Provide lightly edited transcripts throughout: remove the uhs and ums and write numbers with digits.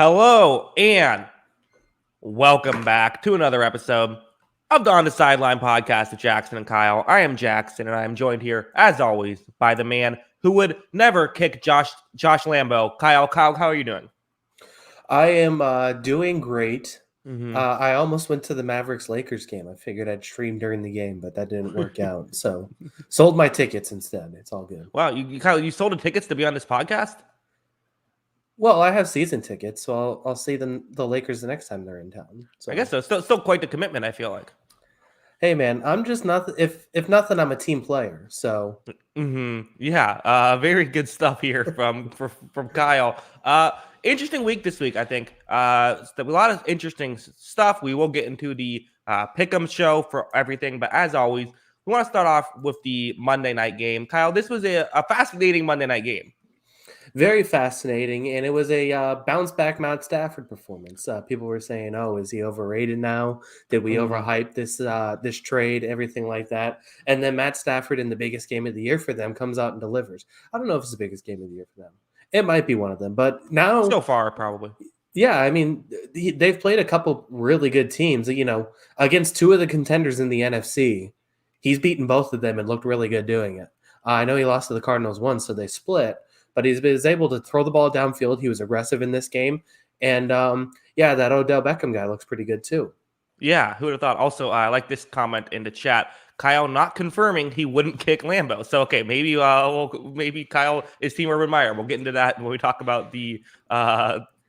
Hello and welcome back to another episode of the On the Sideline podcast with Jackson and Kyle. I am Jackson, and I am joined here, as always, by the man who would never kick Josh Lambo. Kyle, how are you doing? I am doing great. I almost went to the Mavericks-Lakers game. I figured I'd stream during the game, but that didn't work out. So sold my tickets instead. It's all good. Wow, Kyle, you sold the tickets to be on this podcast? Well, I have season tickets, so I'll see the Lakers the next time they're in town. So I guess so. Still quite the commitment, I feel like. Hey, man, I'm just not. If nothing, I'm a team player. So yeah, very good stuff here from Kyle. Interesting week this week, I think. A lot of interesting stuff. We will get into the pick'em show for everything, but as always, we want to start off with the Monday night game. Kyle, this was a fascinating Monday night game. Very fascinating, and it was a bounce back Matt Stafford performance. People were saying, "Oh, is he overrated now? Did we overhype this trade? Everything like that." And then Matt Stafford, in the biggest game of the year for them, comes out and delivers. I don't know if it's the biggest game of the year for them. It might be one of them, but now so far, probably. Yeah, I mean, they've played a couple really good teams. Against two of the contenders in the NFC, he's beaten both of them and looked really good doing it. I know he lost to the Cardinals once, so they split. But he was able to throw the ball downfield. He was aggressive in this game. And, that Odell Beckham guy looks pretty good too. Yeah, who would have thought? Also, I like this comment in the chat. Kyle not confirming he wouldn't kick Lambo. So, okay, maybe Kyle is Team Urban Meyer. We'll get into that when we talk about the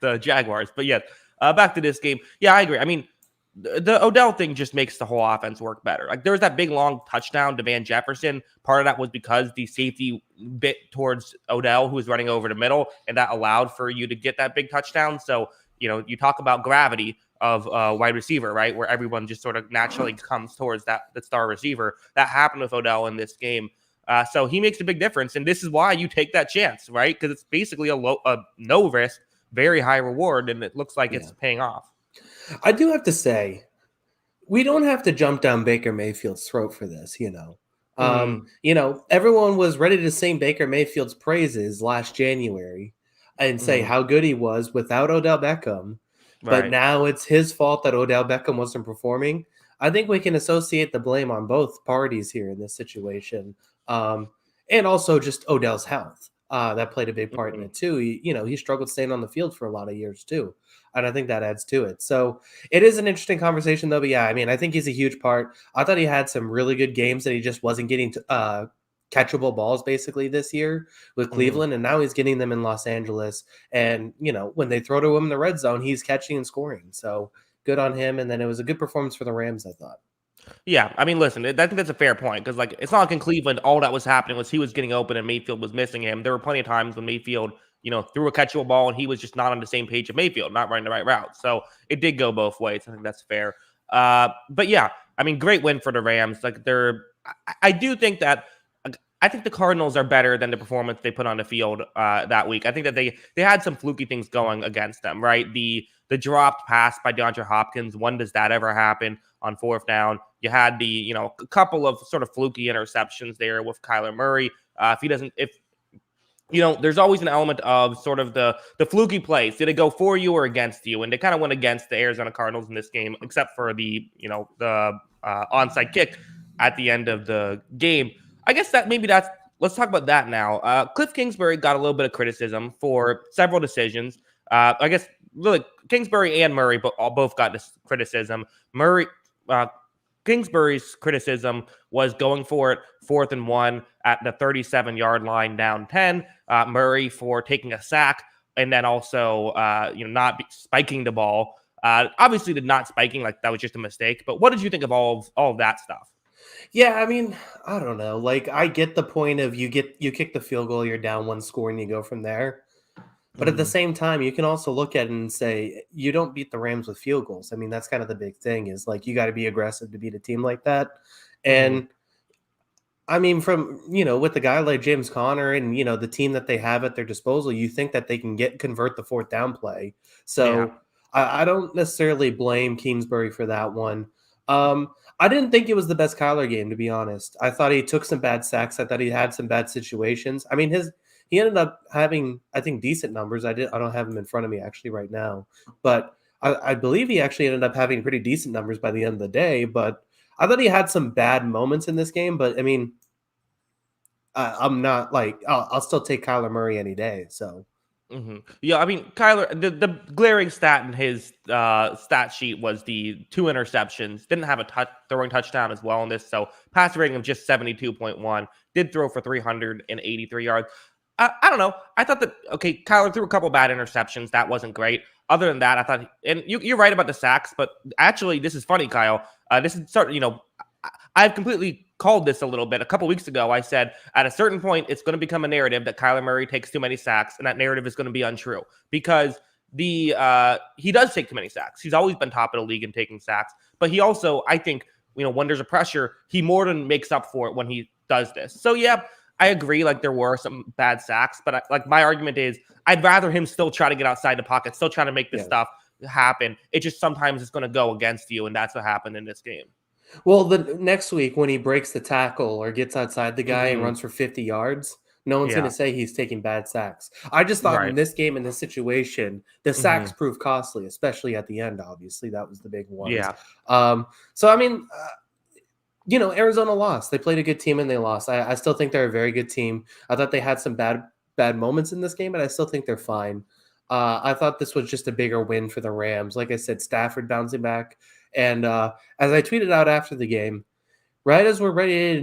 Jaguars. But, yeah, back to this game. Yeah, I agree. I mean, the Odell thing just makes the whole offense work better. Like there was that big long touchdown to Van Jefferson. Part of that was because the safety bit towards Odell, who was running over the middle, and that allowed for you to get that big touchdown. So, you talk about gravity of wide receiver, right? Where everyone just sort of naturally comes towards the star receiver. That happened with Odell in this game. So he makes a big difference. And this is why you take that chance, right? Because it's basically a no risk, very high reward. And it looks like it's paying off. I do have to say, we don't have to jump down Baker Mayfield's throat for this, everyone was ready to sing Baker Mayfield's praises last January and say how good he was without Odell Beckham. Right. But now it's his fault that Odell Beckham wasn't performing. I think we can associate the blame on both parties here in this situation. And also just Odell's health. That played a big part in it too. He struggled staying on the field for a lot of years too. And I think that adds to it. So it is an interesting conversation though. But yeah, I mean, I think he's a huge part. I thought he had some really good games that he just wasn't getting catchable balls basically this year with Cleveland. And now he's getting them in Los Angeles. And, when they throw to him in the red zone, he's catching and scoring. So good on him. And then it was a good performance for the Rams, I thought. Yeah, I mean, listen, I think that's a fair point because, it's not like in Cleveland all that was happening was he was getting open and Mayfield was missing him. There were plenty of times when Mayfield, threw a catchable ball and he was just not on the same page of Mayfield, not running the right route. So it did go both ways. I think that's fair. But yeah, I mean, great win for the Rams. I do think that. I think the Cardinals are better than the performance they put on the field that week. I think that they had some fluky things going against them, right? The dropped pass by DeAndre Hopkins. When does that ever happen on fourth down? You had the, a couple of sort of fluky interceptions there with Kyler Murray. There's always an element of sort of the fluky plays. Did it go for you or against you? And they kind of went against the Arizona Cardinals in this game, except for the onside kick at the end of the game. I guess let's talk about that now. Cliff Kingsbury got a little bit of criticism for several decisions. I guess really Kingsbury and Murray both got this criticism. Kingsbury's criticism was going for it 4th and 1 at the 37-yard line down 10. Murray for taking a sack and then also not spiking the ball. Obviously, the not spiking, that was just a mistake. But what did you think of all of that stuff? Yeah, I mean, I don't know. I get the point of you kick the field goal, you're down one score, and you go from there. But at the same time, you can also look at it and say you don't beat the Rams with field goals. I mean, that's kind of the big thing is you got to be aggressive to beat a team like that. And I mean, from with a guy like James Conner and the team that they have at their disposal, you think that they can convert the 4th down play. So I don't necessarily blame Kingsbury for that one. I didn't think it was the best Kyler game, to be honest. I thought he took some bad sacks. I thought he had some bad situations. I mean, he ended up having, I think, decent numbers. I don't have them in front of me actually right now, but I believe he actually ended up having pretty decent numbers by the end of the day. But I thought he had some bad moments in this game. But I mean, I'm not like I'll still take Kyler Murray any day. So. Yeah, I mean, Kyler, the glaring stat in his stat sheet was the 2 interceptions. Didn't have a throwing touchdown as well in this, so pass rating of just 72.1. Did throw for 383 yards. I don't know. I thought that, okay, Kyler threw a couple bad interceptions. That wasn't great. Other than that, I thought, and you're right about the sacks, but actually, this is funny, Kyle. This is I've completely called this a little bit. A couple weeks ago, I said at a certain point, it's going to become a narrative that Kyler Murray takes too many sacks, and that narrative is going to be untrue because he does take too many sacks. He's always been top of the league in taking sacks, but he also, I think, when there's a pressure, he more than makes up for it when he does this. So yeah, I agree. Like there were some bad sacks, but my argument is I'd rather him still try to get outside the pocket, still try to make this stuff happen. It just sometimes it's going to go against you, and that's what happened in this game. Well, the next week when he breaks the tackle or gets outside the guy and runs for 50 yards, no one's going to say he's taking bad sacks. I just thought in this game, in this situation, the sacks proved costly, especially at the end. Obviously, that was the big one. Yeah. So I mean, Arizona lost. They played a good team and they lost. I still think they're a very good team. I thought they had some bad moments in this game, but I still think they're fine. I thought this was just a bigger win for the Rams. Like I said, Stafford bouncing back. And as I tweeted out after the game, right as we're ready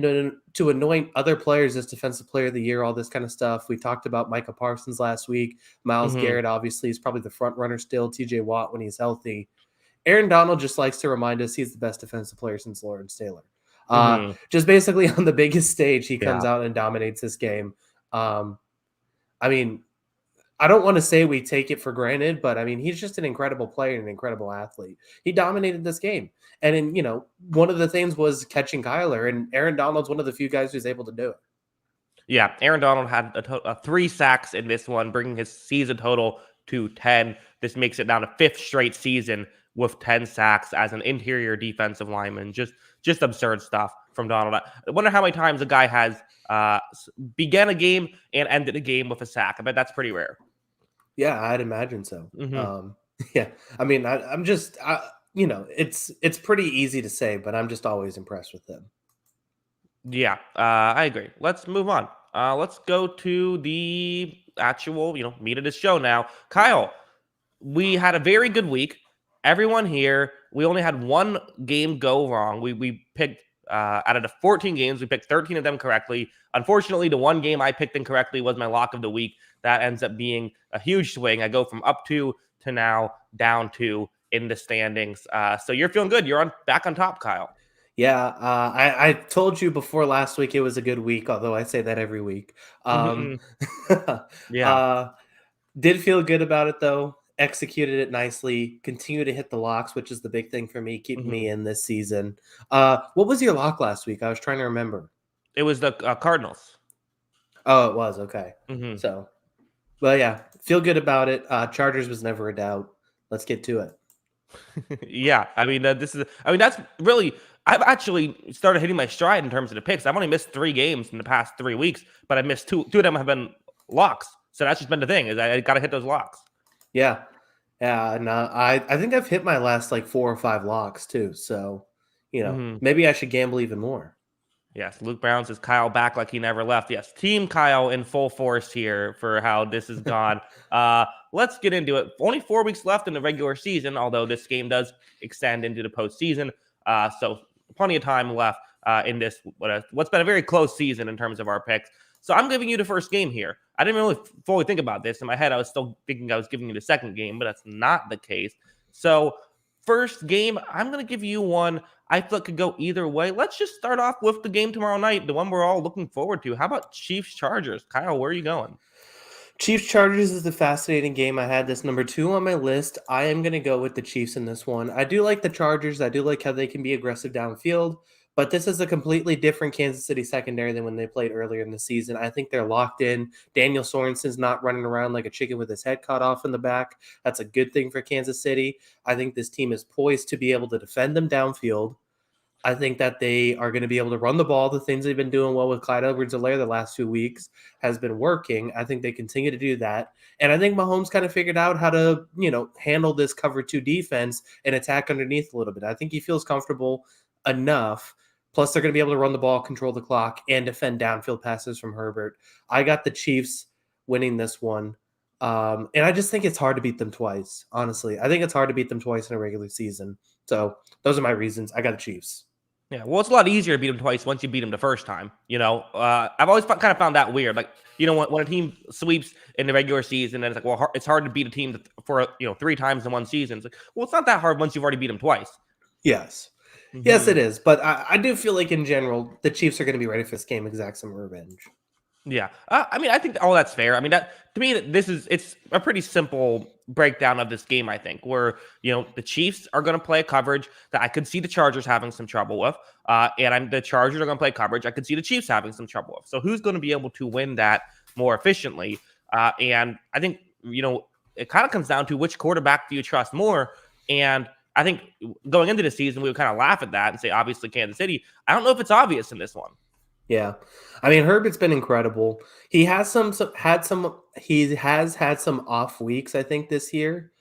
to anoint other players as Defensive Player of the Year, all this kind of stuff, we talked about Micah Parsons last week. Myles Garrett, obviously, is probably the front runner still. TJ Watt when he's healthy. Aaron Donald just likes to remind us he's the best defensive player since Lawrence Taylor. Just basically on the biggest stage, he comes out and dominates this game. I mean, I don't want to say we take it for granted, but I mean, he's just an incredible player and an incredible athlete. He dominated this game. And one of the things was catching Kyler, and Aaron Donald's one of the few guys who's able to do it. Yeah, Aaron Donald had 3 sacks in this one, bringing his season total to 10. This makes it now the 5th straight season with 10 sacks as an interior defensive lineman. Just absurd stuff from Donald. I wonder how many times a guy has began a game and ended a game with a sack. I bet that's pretty rare. Yeah, I'd imagine so. Yeah, I mean, I'm just, it's pretty easy to say, but I'm just always impressed with them. Yeah, I agree. Let's move on. Let's go to the actual, meat of the show now. Kyle, we had a very good week. Everyone here, we only had one game go wrong. We picked out of the 14 games, we picked 13 of them correctly. Unfortunately, the one game I picked incorrectly was my lock of the week. That ends up being a huge swing. I go from up 2 to now down 2 in the standings. So you're feeling good. You're back on top, Kyle. Yeah, I told you before last week it was a good week, although I say that every week. Did feel good about it, though. Executed it nicely. Continue to hit the locks, which is the big thing for me, keeping me in this season. What was your lock last week? I was trying to remember. It was the Cardinals. Oh, it was. Okay. So, well, yeah, feel good about it. Chargers was never a doubt. Let's get to it. Yeah, I mean, that's really, I've actually started hitting my stride in terms of the picks. I've only missed 3 games in the past 3 weeks, but I've missed 2 of them have been locks. So that's just been the thing, is I got to hit those locks. Yeah. And I think I've hit my last like 4 or 5 locks too. So, maybe I should gamble even more. Yes, Luke Brown says Kyle back like he never left. Yes, Team Kyle in full force here for how this has gone. Let's get into it. Only 4 weeks left in the regular season, although this game does extend into the postseason. So plenty of time left in this, what's been a very close season in terms of our picks. So I'm giving you the first game here. I didn't really fully think about this. In my head, I was still thinking I was giving you the second game, but that's not the case. So first game, I'm going to give you one I feel it could go either way. Let's just start off with the game tomorrow night, the one we're all looking forward to. How about Chiefs-Chargers? Kyle, where are you going? Chiefs-Chargers is the fascinating game. I had this number 2 on my list. I am going to go with the Chiefs in this one. I do like the Chargers. I do like how they can be aggressive downfield. But this is a completely different Kansas City secondary than when they played earlier in the season. I think they're locked in. Daniel Sorensen's not running around like a chicken with his head cut off in the back. That's a good thing for Kansas City. I think this team is poised to be able to defend them downfield. I think that they are going to be able to run the ball. The things they've been doing well with Clyde Edwards-Helaire the last 2 weeks has been working. I think they continue to do that. And I think Mahomes kind of figured out how to, handle this cover 2 defense and attack underneath a little bit. I think he feels comfortable enough. Plus, they're going to be able to run the ball, control the clock, and defend downfield passes from Herbert. I got the Chiefs winning this one. And I just think it's hard to beat them twice, honestly. I think it's hard to beat them twice in a regular season. So those are my reasons. I got the Chiefs. Yeah, well, it's a lot easier to beat them twice once you beat them the first time. I've always kind of found that weird. Like, when a team sweeps in the regular season, and it's like, well, it's hard to beat a team for 3 times in one season. It's like, well, it's not that hard once you've already beat them twice. Yes. Mm-hmm. Yes, it is. But I do feel like in general, the Chiefs are going to be ready for this game, exact some revenge. Yeah. I think all that's fair. I mean, to me, it's a pretty simple breakdown of this game, I think, where, the Chiefs are going to play a coverage that I could see the Chargers having some trouble with. And the Chargers are going to play coverage I could see the Chiefs having some trouble with. So who's going to be able to win that more efficiently? And I think, it kind of comes down to which quarterback do you trust more? And I think going into the season, we would kind of laugh at that and say, obviously, Kansas City. I don't know if it's obvious in this one. Yeah. I mean, Herbert's been incredible. He has had some off weeks, I think, this year,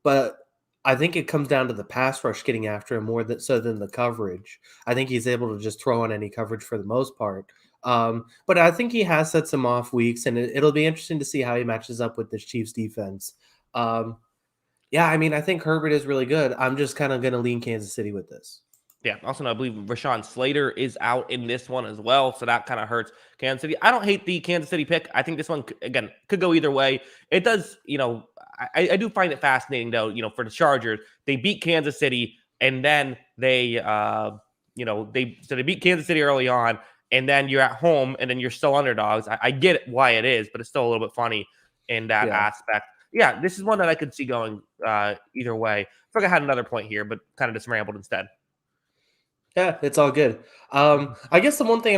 but I think it comes down to the pass rush getting after him more than the coverage. I think he's able to just throw on any coverage for the most part. But I think he has had some off weeks, and it'll be interesting to see how he matches up with this Chiefs defense. Yeah, I mean, I think Herbert is really good. I'm just kind of going to lean Kansas City with this. Yeah, also, I believe Rashawn Slater is out in this one as well, so that kind of hurts Kansas City. I don't hate the Kansas City pick. I think this one, again, could go either way. It does, I do find it fascinating, though, for the Chargers. They beat Kansas City, and then they beat Kansas City early on, and then you're at home, and then you're still underdogs. I get why it is, but it's still a little bit funny in that aspect. Yeah, this is one that I could see going either way. I think I had another point here, but kind of just rambled instead. Yeah, it's all good. I guess the one thing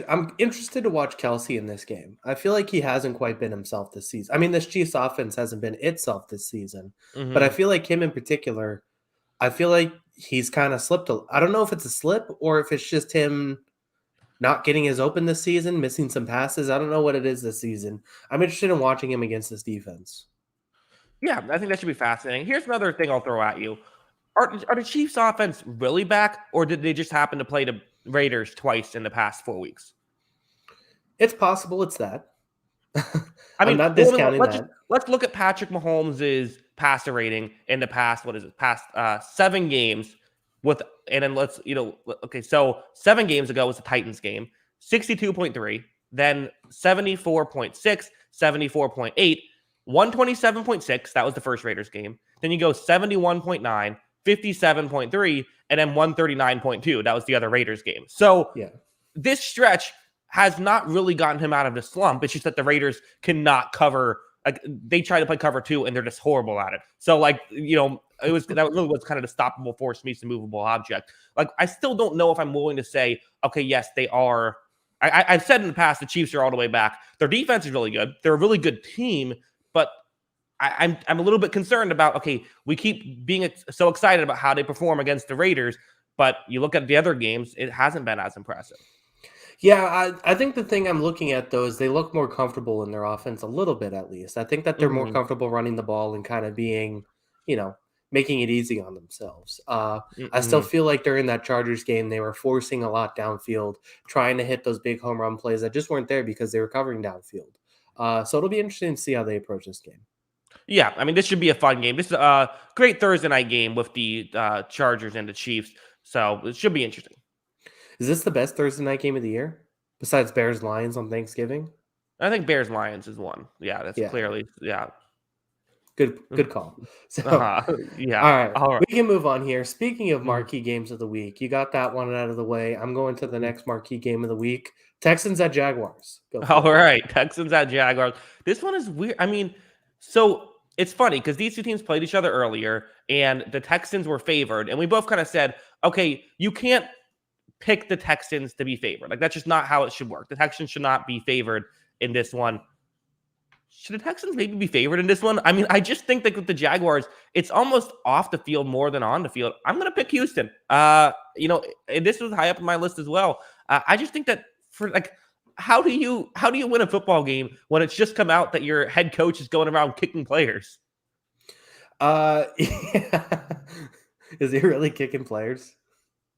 I'm interested to watch Kelsey in this game. I feel like he hasn't quite been himself this season. I mean, this Chiefs offense hasn't been itself this season, but I feel like him in particular, I feel like he's kind of slipped. I don't know if it's a slip or if it's just him not getting as open this season, missing some passes. I don't know what it is this season. I'm interested in watching him against this defense. Yeah, I think that should be fascinating. Here's another thing I'll throw at you. Are the Chiefs' offense really back, or did they just happen to play the Raiders twice in the past 4 weeks? It's possible it's that. I mean, I'm not discounting that. Let's look at Patrick Mahomes' passer rating in the past, past 7 games. So 7 games ago was the Titans game, 62.3, then 74.6, 74.8, 127.6, that was the first Raiders game. Then you go 71.9, 57.3, and then 139.2. That was the other Raiders game. So this stretch has not really gotten him out of the slump. It's just that the Raiders cannot cover. Like, they try to play cover 2, and they're just horrible at it. So, that really was kind of the stoppable force meets the movable object. Like, I still don't know if I'm willing to say, okay, yes, they are. I've said in the past the Chiefs are all the way back. Their defense is really good. They're a really good team, but I'm a little bit concerned about, okay, we keep being so excited about how they perform against the Raiders, but you look at the other games, it hasn't been as impressive. Yeah, I think the thing I'm looking at, though, is they look more comfortable in their offense a little bit, at least. I think that they're more comfortable running the ball and kind of being, making it easy on themselves. I still feel like during that Chargers game, they were forcing a lot downfield, trying to hit those big home run plays that just weren't there because they were covering downfield. So it'll be interesting to see how they approach this game. Yeah, I mean, this should be a fun game. This is a great Thursday night game with the Chargers and the Chiefs, so it should be interesting. Is this the best Thursday night game of the year besides Bears-Lions on Thanksgiving? I think Bears-Lions is one. Yeah, that's clearly Good call. So, All right. We can move on here. Speaking of marquee games of the week, you got that one out of the way. I'm going to the next marquee game of the week. Texans at Jaguars. All right, Texans at Jaguars. This one is weird. I mean, so it's funny because these two teams played each other earlier, and the Texans were favored, and we both kind of said, okay, you can't pick the Texans to be favored. Like, that's just not how it should work. The Texans should not be favored in this one. Should the Texans maybe be favored in this one? I mean, I just think that with the Jaguars, it's almost off the field more than on the field. I'm going to pick Houston. And this was high up on my list as well. I just think that for like, how do you win a football game when it's just come out that your head coach is going around kicking players? Yeah. Is he really kicking players?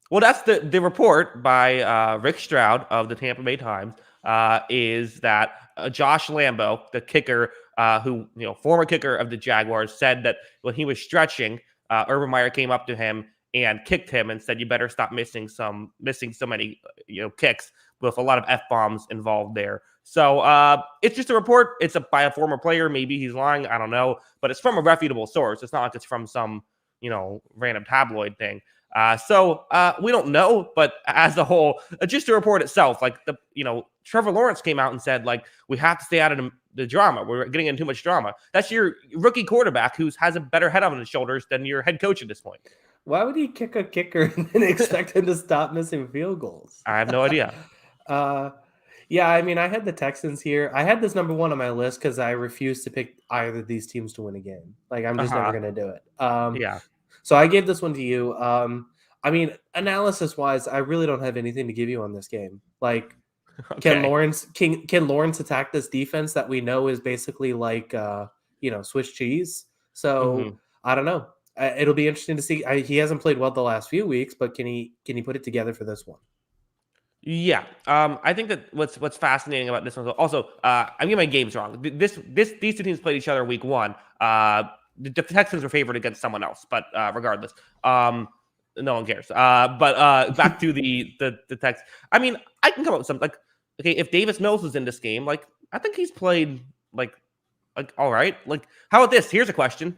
Well, that's the report by Rick Stroud of the Tampa Bay Times, is that Josh Lambo, the kicker, who former kicker of the Jaguars, said that when he was stretching, Urban Meyer came up to him and kicked him and said, "You better stop missing so many kicks," with a lot of F-bombs involved there. So it's just a report. It's by a former player. Maybe he's lying. I don't know, but it's from a reputable source. It's not like it's from some random tabloid thing. So we don't know, but as a whole, just the report itself, like Trevor Lawrence came out and said, like, we have to stay out of the drama. We're getting into too much drama. That's your rookie quarterback who has a better head on his shoulders than your head coach at this point. Why would he kick a kicker and then expect him to stop missing field goals? I have no idea. Yeah, I mean, I had the Texans here. I had this number one on my list because I refused to pick either of these teams to win a game. Like, I'm just never going to do it. Yeah. So I gave this one to you. I mean, analysis-wise, I really don't have anything to give you on this game. Like, okay. Can Lawrence attack this defense that we know is basically like Swiss cheese? So I don't know. It'll be interesting to see. He hasn't played well the last few weeks, but can he put it together for this one? Yeah, I think that what's fascinating about this one. Also, I'm getting my games wrong. These two teams played each other week one. The Texans were favored against someone else, but regardless, no one cares. But back to the Texans. I mean, I can come up with something like, okay, if Davis Mills is in this game, like, I think he's played like all right. Like, how about this? Here's a question.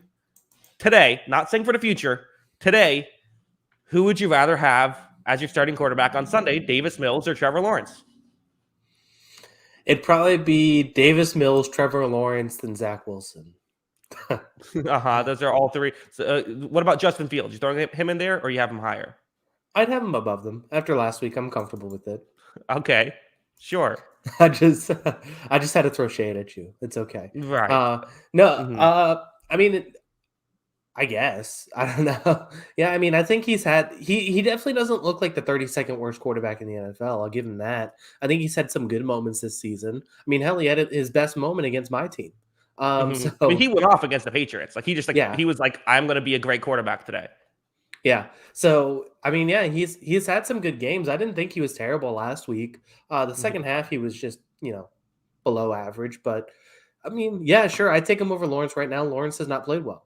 Today, not saying for the future, today, who would you rather have as your starting quarterback on Sunday, Davis Mills or Trevor Lawrence? It'd probably be Davis Mills, Trevor Lawrence, then Zach Wilson. Those are all three. So, what about Justin Fields? You throwing him in there, or you have him higher? I'd have him above them. After last week, I'm comfortable with it. Okay, sure. I just had to throw shade at you. It's okay. Right. I mean, I guess. I don't know. Yeah, I mean, I think he definitely doesn't look like the 32nd worst quarterback in the NFL. I'll give him that. I think he's had some good moments this season. I mean, hell, he had his best moment against my team. So I mean, he went off against the Patriots. Like, he just he was like, I'm going to be a great quarterback today. Yeah. So, I mean, yeah, he's had some good games. I didn't think he was terrible last week. The second half, he was just, below average. But, I mean, yeah, sure. I'd take him over Lawrence right now. Lawrence has not played well.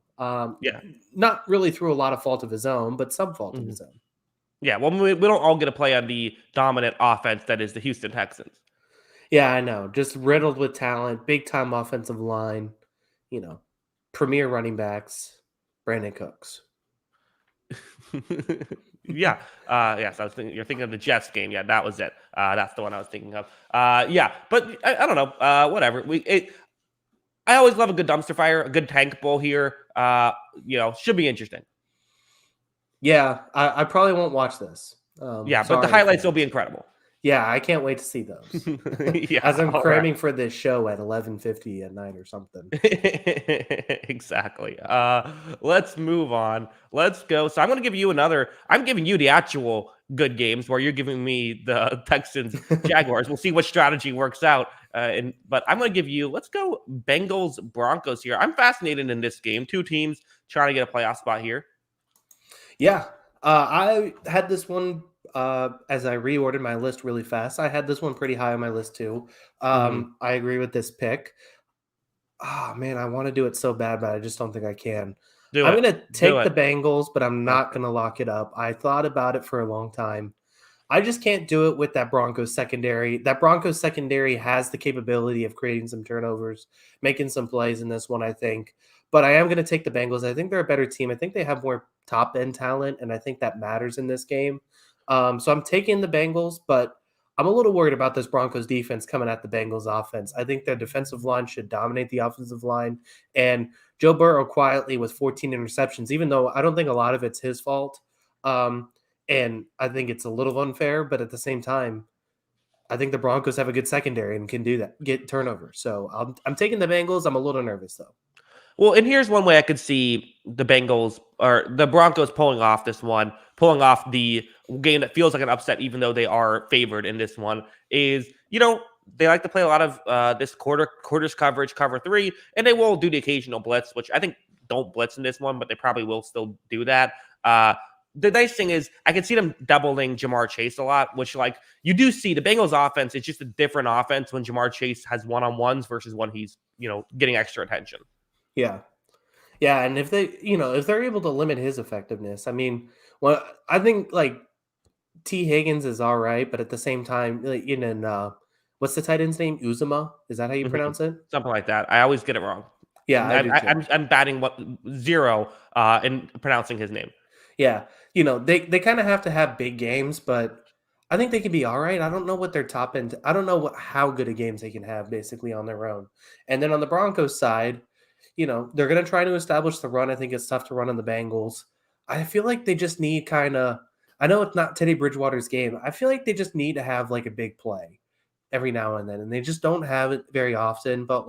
Not really through a lot of fault of his own, but some fault of his own. Yeah, well, we don't all get to play on the dominant offense that is the Houston Texans. Yeah, I know. Just riddled with talent, big-time offensive line, premier running backs, Brandon Cooks. Yeah. Yes, I was thinking. You're thinking of the Jets game. Yeah, that was it. That's the one I was thinking of. Yeah, but I don't know. Whatever. I always love a good dumpster fire, a good tank bowl here. Should be interesting. Yeah, I probably won't watch this. But the highlights will be incredible. Yeah, I can't wait to see those. As I'm cramming for this show at 11:50 at night or something. Exactly. Let's move on. Let's go. So I'm giving you the actual good games where you're giving me the Texans Jaguars. We'll see what strategy works out. But I'm going to give you, let's go Bengals Broncos here. I'm fascinated in this game. Two teams trying to get a playoff spot here. Yeah. I had this one as I reordered my list really fast. I had this one pretty high on my list too. I agree with this pick. Oh man, I want to do it so bad, but I just don't think I can. I'm going to take the Bengals, but I'm not going to lock it up. I thought about it for a long time. I just can't do it with that Broncos secondary. That Broncos secondary has the capability of creating some turnovers, making some plays in this one, I think. But I am going to take the Bengals. I think they're a better team. I think they have more top-end talent, and I think that matters in this game. So I'm taking the Bengals, but I'm a little worried about this Broncos defense coming at the Bengals offense. I think their defensive line should dominate the offensive line. And Joe Burrow quietly with 14 interceptions, even though I don't think a lot of it's his fault. And I think it's a little unfair, but at the same time, I think the Broncos have a good secondary and can do that, get turnovers. So I'm taking the Bengals. I'm a little nervous though. Well, and here's one way I could see the Bengals or the Broncos pulling off this one, pulling off the game that feels like an upset, even though they are favored in this one, is, they like to play a lot of this quarters coverage, cover three, and they will do the occasional blitz, which I think don't blitz in this one, but they probably will still do that. The nice thing is I can see them doubling Jamar Chase a lot, which you do see the Bengals offense. It's just a different offense when Jamar Chase has one-on-ones versus when he's, getting extra attention. Yeah. Yeah. And if they're able to limit his effectiveness, I mean, well, I think T. Higgins is all right, but at the same time, what's the tight end's name? Uzuma? Is that how you pronounce it? Something like that. I always get it wrong. Yeah, I'm batting 0 in pronouncing his name. Yeah, they kind of have to have big games, but I think they could be all right. I don't know what their top end. I don't know how good of games they can have basically on their own. And then on the Broncos side, they're going to try to establish the run. I think it's tough to run on the Bengals. I feel like they just need I know it's not Teddy Bridgewater's game. I feel like they just need to have a big play every now and then, and they just don't have it very often. But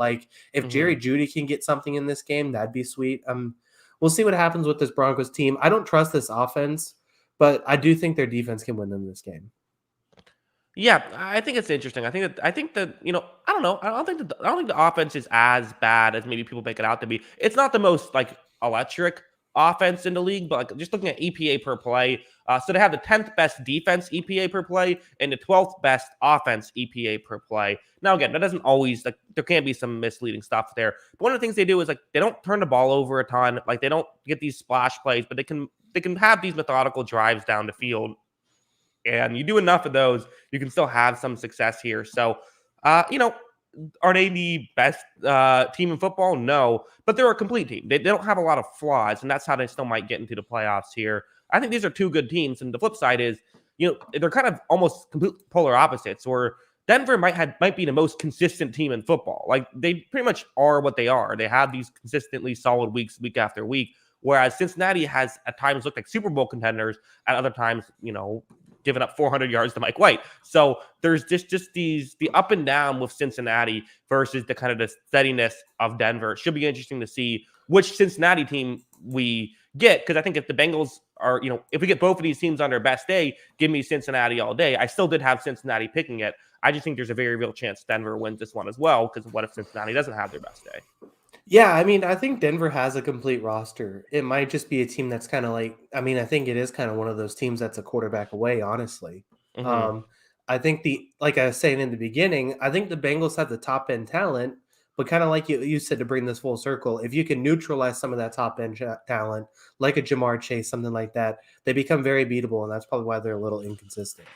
if Jerry Jeudy can get something in this game, that'd be sweet. We'll see what happens with this Broncos team. I don't trust this offense, but I do think their defense can win them this game. Yeah, I think it's interesting. I think that I don't know. I don't think the offense is as bad as maybe people make it out to be. It's not the most electric offense in the league, but just looking at EPA per play, so they have the 10th best defense EPA per play and the 12th best offense EPA per play. Now again, that doesn't always there can be some misleading stuff there. But one of the things they do is they don't turn the ball over a ton. They don't get these splash plays, but they can have these methodical drives down the field. And you do enough of those, you can still have some success here. So, are they the best team in football? No, but they're a complete team. They don't have a lot of flaws, and that's how they still might get into the playoffs here. I think these are two good teams, and the flip side is, they're kind of almost complete polar opposites. Where Denver might be the most consistent team in football. They pretty much are what they are. They have these consistently solid weeks, week after week. Whereas Cincinnati has at times looked like Super Bowl contenders, at other times, giving up 400 yards to Mike White. So there's just the up and down with Cincinnati versus the kind of the steadiness of Denver. It should be interesting to see which Cincinnati team we get, because I think if the Bengals are, if we get both of these teams on their best day, give me Cincinnati all day. I still did have Cincinnati picking it. I just think there's a very real chance Denver wins this one as well, because what if Cincinnati doesn't have their best day? Yeah, I mean, I think Denver has a complete roster. It might just be a team that's kind of I think it is kind of one of those teams that's a quarterback away, honestly. Mm-hmm. I think like I was saying in the beginning, I think the Bengals have the top end talent, but kind of like you said, to bring this full circle, if you can neutralize some of that top end talent, like a Jamar Chase, something like that, they become very beatable, and that's probably why they're a little inconsistent.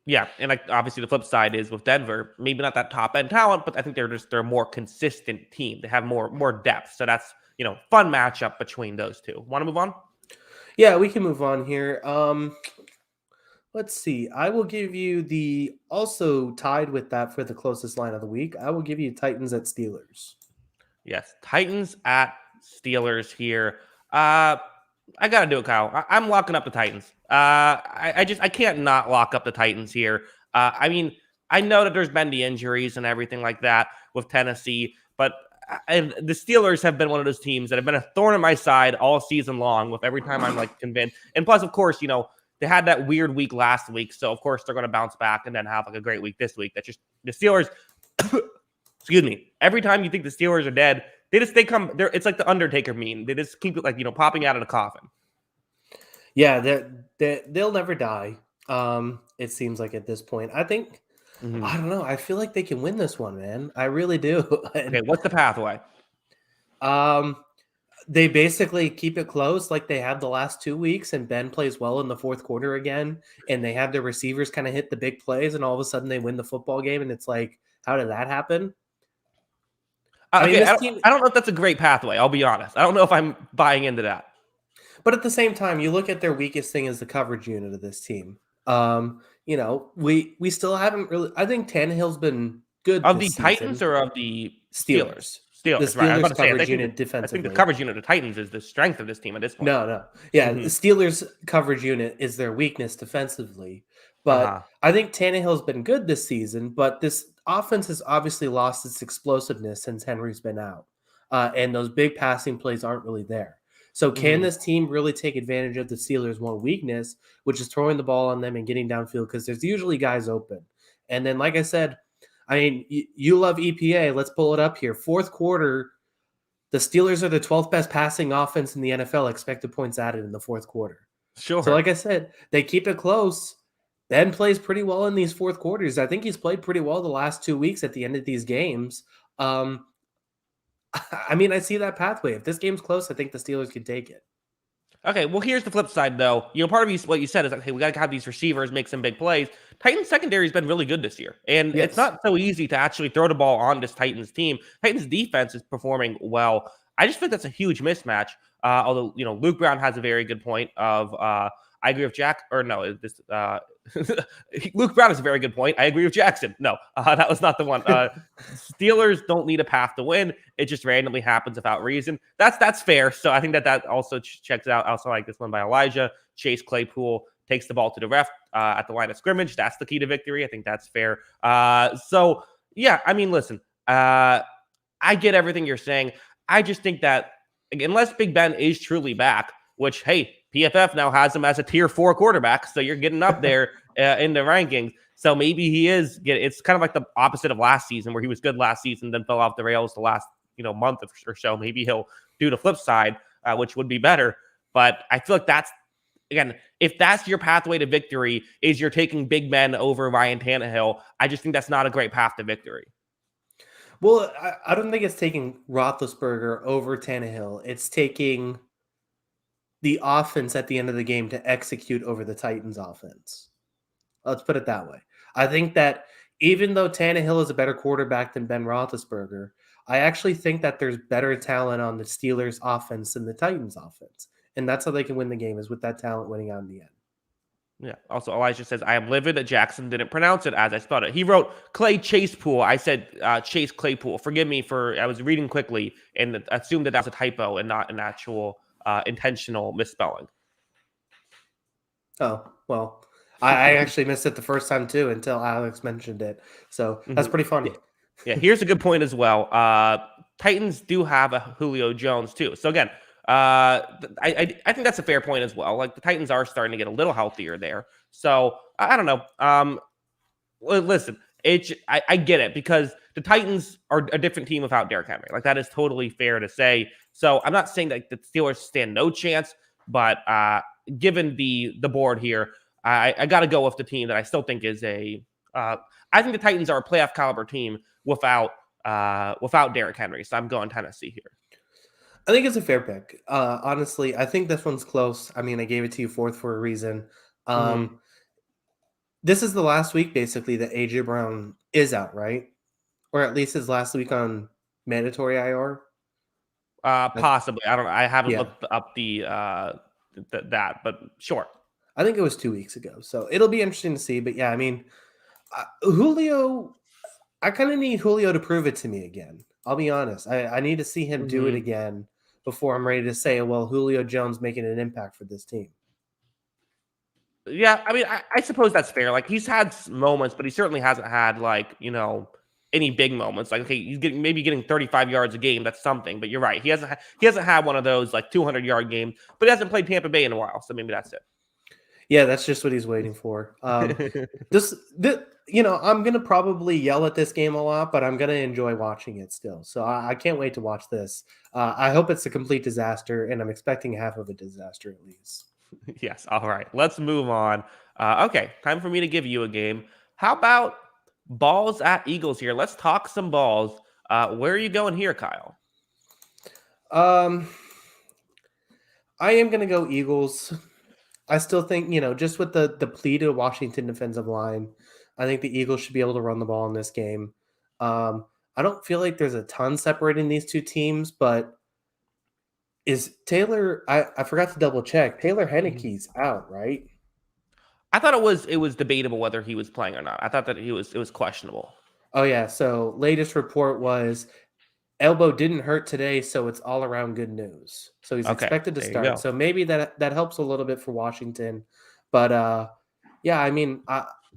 Yeah, and obviously the flip side is with Denver, maybe not that top end talent, but I think they're a more consistent team. They have more depth, so that's fun matchup between those two. Want to move on? Yeah, we can move on here. Let's see. I will give you the also tied with that for the closest line of the week. I will give you Titans at Steelers. Yes, Titans at Steelers here. I got to do it, Kyle. I'm locking up the Titans. I can't not lock up the Titans here. I mean, I know that there's been the injuries and everything like that with Tennessee, but the Steelers have been one of those teams that have been a thorn in my side all season long with every time I'm convinced. And plus, of course, they had that weird week last week. So, of course, they're going to bounce back and then have a great week this week. That's just the Steelers. Excuse me. Every time you think the Steelers are dead, they come there. It's like the Undertaker meme. They just keep it popping out of the coffin. Yeah, they'll never die. It seems like at this point. I think I don't know. I feel like they can win this one, man. I really do. Okay, what's the pathway? They basically keep it close like they have the last 2 weeks, and Ben plays well in the fourth quarter again, and they have their receivers kind of hit the big plays, and all of a sudden they win the football game, and it's like, how did that happen? I don't know if that's a great pathway. I'll be honest. I don't know if I'm buying into that. But at the same time, you look at their weakest thing is the coverage unit of this team. We still haven't really. I think Tannehill's been good of the Titans or of the Steelers. The Steelers coverage unit defensively. I think the coverage unit of the Titans is the strength of this team at this point. No. Yeah, the Steelers coverage unit is their weakness defensively. But I think Tannehill's been good this season, but this offense has obviously lost its explosiveness since Henry's been out. And those big passing plays aren't really there. So can this team really take advantage of the Steelers' one weakness, which is throwing the ball on them and getting downfield? Because there's usually guys open. And then, like I said, I mean, you love EPA. Let's pull it up here. Fourth quarter, the Steelers are the 12th best passing offense in the NFL, expected points added in the fourth quarter. Sure. So like I said, they keep it close. Ben plays pretty well in these fourth quarters. I think he's played pretty well the last 2 weeks at the end of these games. I mean, I see that pathway. If this game's close, I think the Steelers can take it. Okay, well, here's the flip side, though. Part of what you said is, okay, we got to have these receivers make some big plays. Titans secondary has been really good this year, and it's not so easy to actually throw the ball on this Titans team. Titans defense is performing well. I just think that's a huge mismatch. Although, Luke Brown has a very good point of, I agree with Jack, or no, this Luke Brown is a very good point. I agree with Jackson. No, that was not the one. Steelers don't need a path to win. It just randomly happens without reason. That's fair. So I think that also checks out. I also like this one by Elijah. Chase Claypool takes the ball to the ref at the line of scrimmage. That's the key to victory. I think that's fair. So yeah, I mean, listen, I get everything you're saying. I just think that unless Big Ben is truly back, which, hey, PFF now has him as a tier 4 quarterback, so you're getting up there in the rankings. So maybe he is. It's kind of like the opposite of last season, where he was good last season, then fell off the rails the last month or so. Maybe he'll do the flip side, which would be better. But I feel like that's, again, if that's your pathway to victory, is you're taking Big Ben over Ryan Tannehill, I just think that's not a great path to victory. Well, I don't think it's taking Roethlisberger over Tannehill. It's taking the offense at the end of the game to execute over the Titans offense. Let's put it that way. I think that even though Tannehill is a better quarterback than Ben Roethlisberger, I actually think that there's better talent on the Steelers offense than the Titans offense. And that's how they can win the game, is with that talent winning out in the end. Yeah. Also, Elijah says, I am livid that Jackson didn't pronounce it as I spelled it. He wrote Clay Chasepool. I said Chase Claypool. Forgive me I was reading quickly and assumed that was a typo and not an actual intentional misspelling. Oh, well, I actually missed it the first time too until Alex mentioned it. So that's pretty funny. Yeah, here's a good point as well. Titans do have a Julio Jones too. So again, I think that's a fair point as well. Like, the Titans are starting to get a little healthier there. So I don't know. Listen, I get it, because the Titans are a different team without Derrick Henry. Like, that is totally fair to say. So I'm not saying that the Steelers stand no chance, but given the board here, I got to go with the team that I still think is I think the Titans are a playoff caliber team without Derrick Henry. So I'm going Tennessee here. I think it's a fair pick. Honestly, I think this one's close. I mean, I gave it to you fourth for a reason. This is the last week, basically, that A.J. Brown is out, right? Or at least his last week on mandatory IR? Possibly. I don't know. I haven't looked up that, but sure. I think it was 2 weeks ago. So it'll be interesting to see. But yeah, I mean, Julio, I kind of need Julio to prove it to me again. I'll be honest. I need to see him do it again before I'm ready to say, well, Julio Jones making an impact for this team. Yeah, I mean, I suppose that's fair. Like, he's had moments, but he certainly hasn't had, like, any big moments. Like, okay, he's getting 35 yards a game. That's something. But you're right. He hasn't had one of those, like, 200-yard games, but he hasn't played Tampa Bay in a while. So maybe that's it. Yeah, that's just what he's waiting for. I'm going to probably yell at this game a lot, but I'm going to enjoy watching it still. So I can't wait to watch this. I hope it's a complete disaster, and I'm expecting half of a disaster at least. Yes. All right. Let's move on. Okay. Time for me to give you a game. How about balls at Eagles here? Let's talk some balls. Where are you going here, Kyle? I am going to go Eagles. I still think, just with the depleted Washington defensive line, I think the Eagles should be able to run the ball in this game. I don't feel like there's a ton separating these two teams, but is Taylor? I forgot to double check. Taylor Heinicke's out, right? I thought it was debatable whether he was playing or not. I thought that it was questionable. Oh yeah. So latest report was elbow didn't hurt today, so it's all around good news. So he's expected to start. So maybe that helps a little bit for Washington. But yeah, I mean,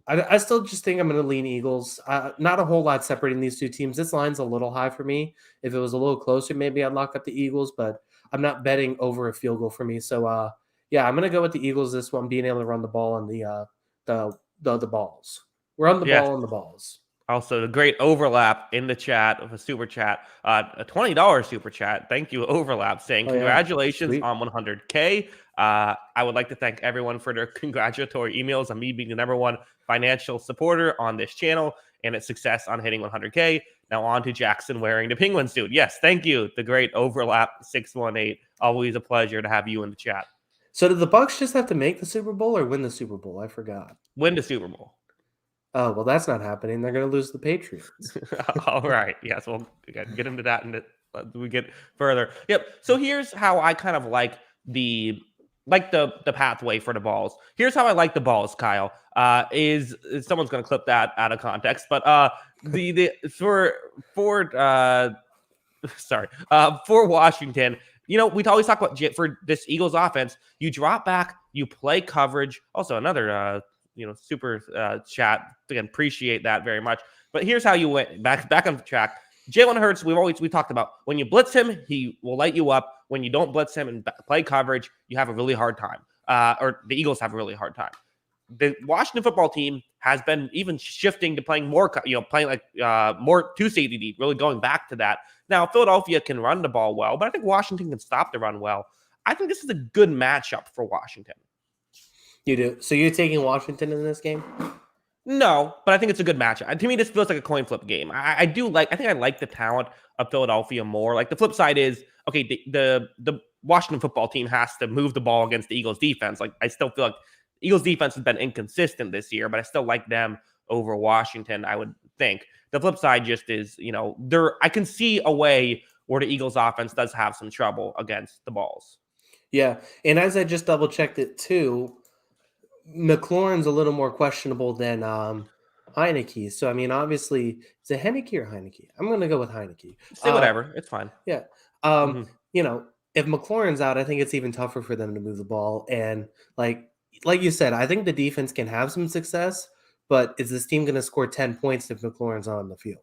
I still just think I'm going to lean Eagles. Not a whole lot separating these two teams. This line's a little high for me. If it was a little closer, maybe I'd lock up the Eagles, but I'm not betting over a field goal for me. So, yeah, I'm going to go with the Eagles this one, being able to run the ball on the balls. Run the Yes. ball on the balls. Also, the great overlap in the chat of a super chat, a $20 super chat. Thank you, overlap, saying congratulations on 100K. I would like to thank everyone for their congratulatory emails on me being the #1 financial supporter on this channel and its success on hitting 100K. Now on to Jackson wearing the penguin suit. Yes, thank you, the great overlap 618. Always a pleasure to have you in the chat. So did the Bucs just have to make the Super Bowl or win the Super Bowl? I forgot. Win the Super Bowl. Oh, well, that's not happening. They're going to lose the Patriots. All right. Yes, we'll get into that and we get further. Yep. So here's how I kind of like the pathway for the balls. Here's how I like the balls, Kyle. Is someone's going to clip that out of context, but for Washington, we always talk about for this Eagles offense, you drop back, you play coverage. Also another super chat. Again, appreciate that very much. But here's how you went back on track. Jalen Hurts, we talked about when you blitz him, he will light you up. When you don't blitz him and play coverage, you have a really hard time. Or the Eagles have a really hard time. The Washington football team has been even shifting to playing more, playing like more two safety deep, really going back to that. Now, Philadelphia can run the ball well, but I think Washington can stop the run well. I think this is a good matchup for Washington. You do. So you're taking Washington in this game? No, but I think it's a good matchup. To me, this feels like a coin flip game. I think I like the talent of Philadelphia more. Like the flip side is, okay, the Washington football team has to move the ball against the Eagles defense. Like I still feel like the Eagles defense has been inconsistent this year, but I still like them over Washington, I would think. The flip side just is, I can see a way where the Eagles offense does have some trouble against the balls. Yeah. And as I just double checked it too, McLaurin's a little more questionable than Heineke. So, I mean, obviously, is it Heineke or Heineke? I'm going to go with Heineke. Say whatever. It's fine. Yeah. If McLaurin's out, I think it's even tougher for them to move the ball. And like you said, I think the defense can have some success, but is this team going to score 10 points if McLaurin's on the field?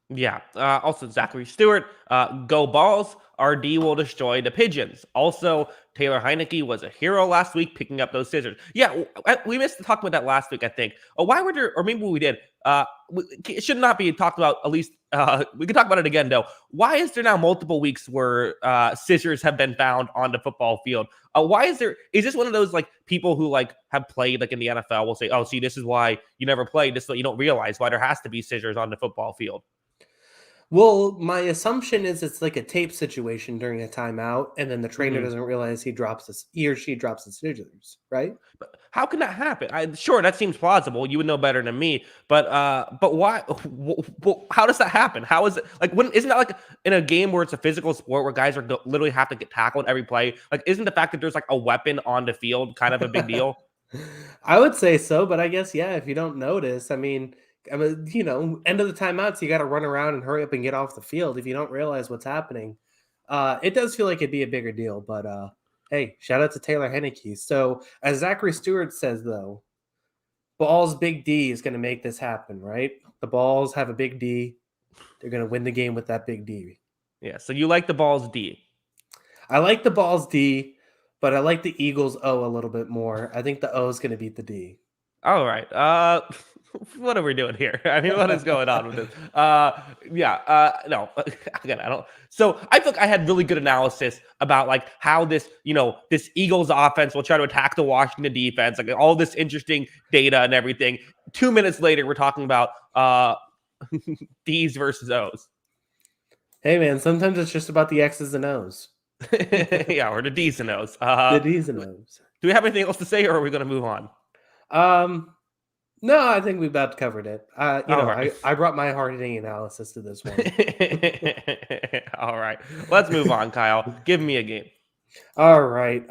Yeah. Also, Zachary Stewart, go balls. RD will destroy the pigeons. Also, Taylor Heineke was a hero last week picking up those scissors. Yeah, we missed talking about that last week, I think. Why were there, or maybe we did. It should not be talked about, at least. We can talk about it again, though. Why is there now multiple weeks where scissors have been found on the football field? Is this one of those like people who like have played like in the NFL will say, oh, see, this is why you never played this, so you don't realize why there has to be scissors on the football field. Well, my assumption is it's like a tape situation during a timeout, and then the trainer doesn't realize he or she drops the scissors, right? But how can that happen? Sure, that seems plausible. You would know better than me. But why? How does that happen? How is it like? Isn't that like in a game where it's a physical sport where guys are literally have to get tackled every play? Like, isn't the fact that there's like a weapon on the field kind of a big deal? I would say so, but I guess if you don't notice, I mean, end of the timeouts, you got to run around and hurry up and get off the field. If you don't realize what's happening, it does feel like it'd be a bigger deal. But hey, shout out to Taylor Heineke. So as Zachary Stewart says, though, Ball's big D is going to make this happen, right? The Balls have a big D. They're going to win the game with that big D. Yeah. So you like the Balls D? I like the Balls D, but I like the Eagles O a little bit more. I think the O is going to beat the D. All right. What are we doing here? I mean, what is going on with this? No, again, I don't. So I think I had really good analysis about like how this Eagles offense will try to attack the Washington defense, like all this interesting data and everything. 2 minutes later, we're talking about D's versus O's. Hey man, sometimes it's just about the X's and O's. Yeah, or the D's and O's. The D's and O's. Do we have anything else to say, or are we going to move on? No, I think we've about covered it. Right. I brought my hard-hitting analysis to this one. All right. Let's move on, Kyle. Give me a game. All right.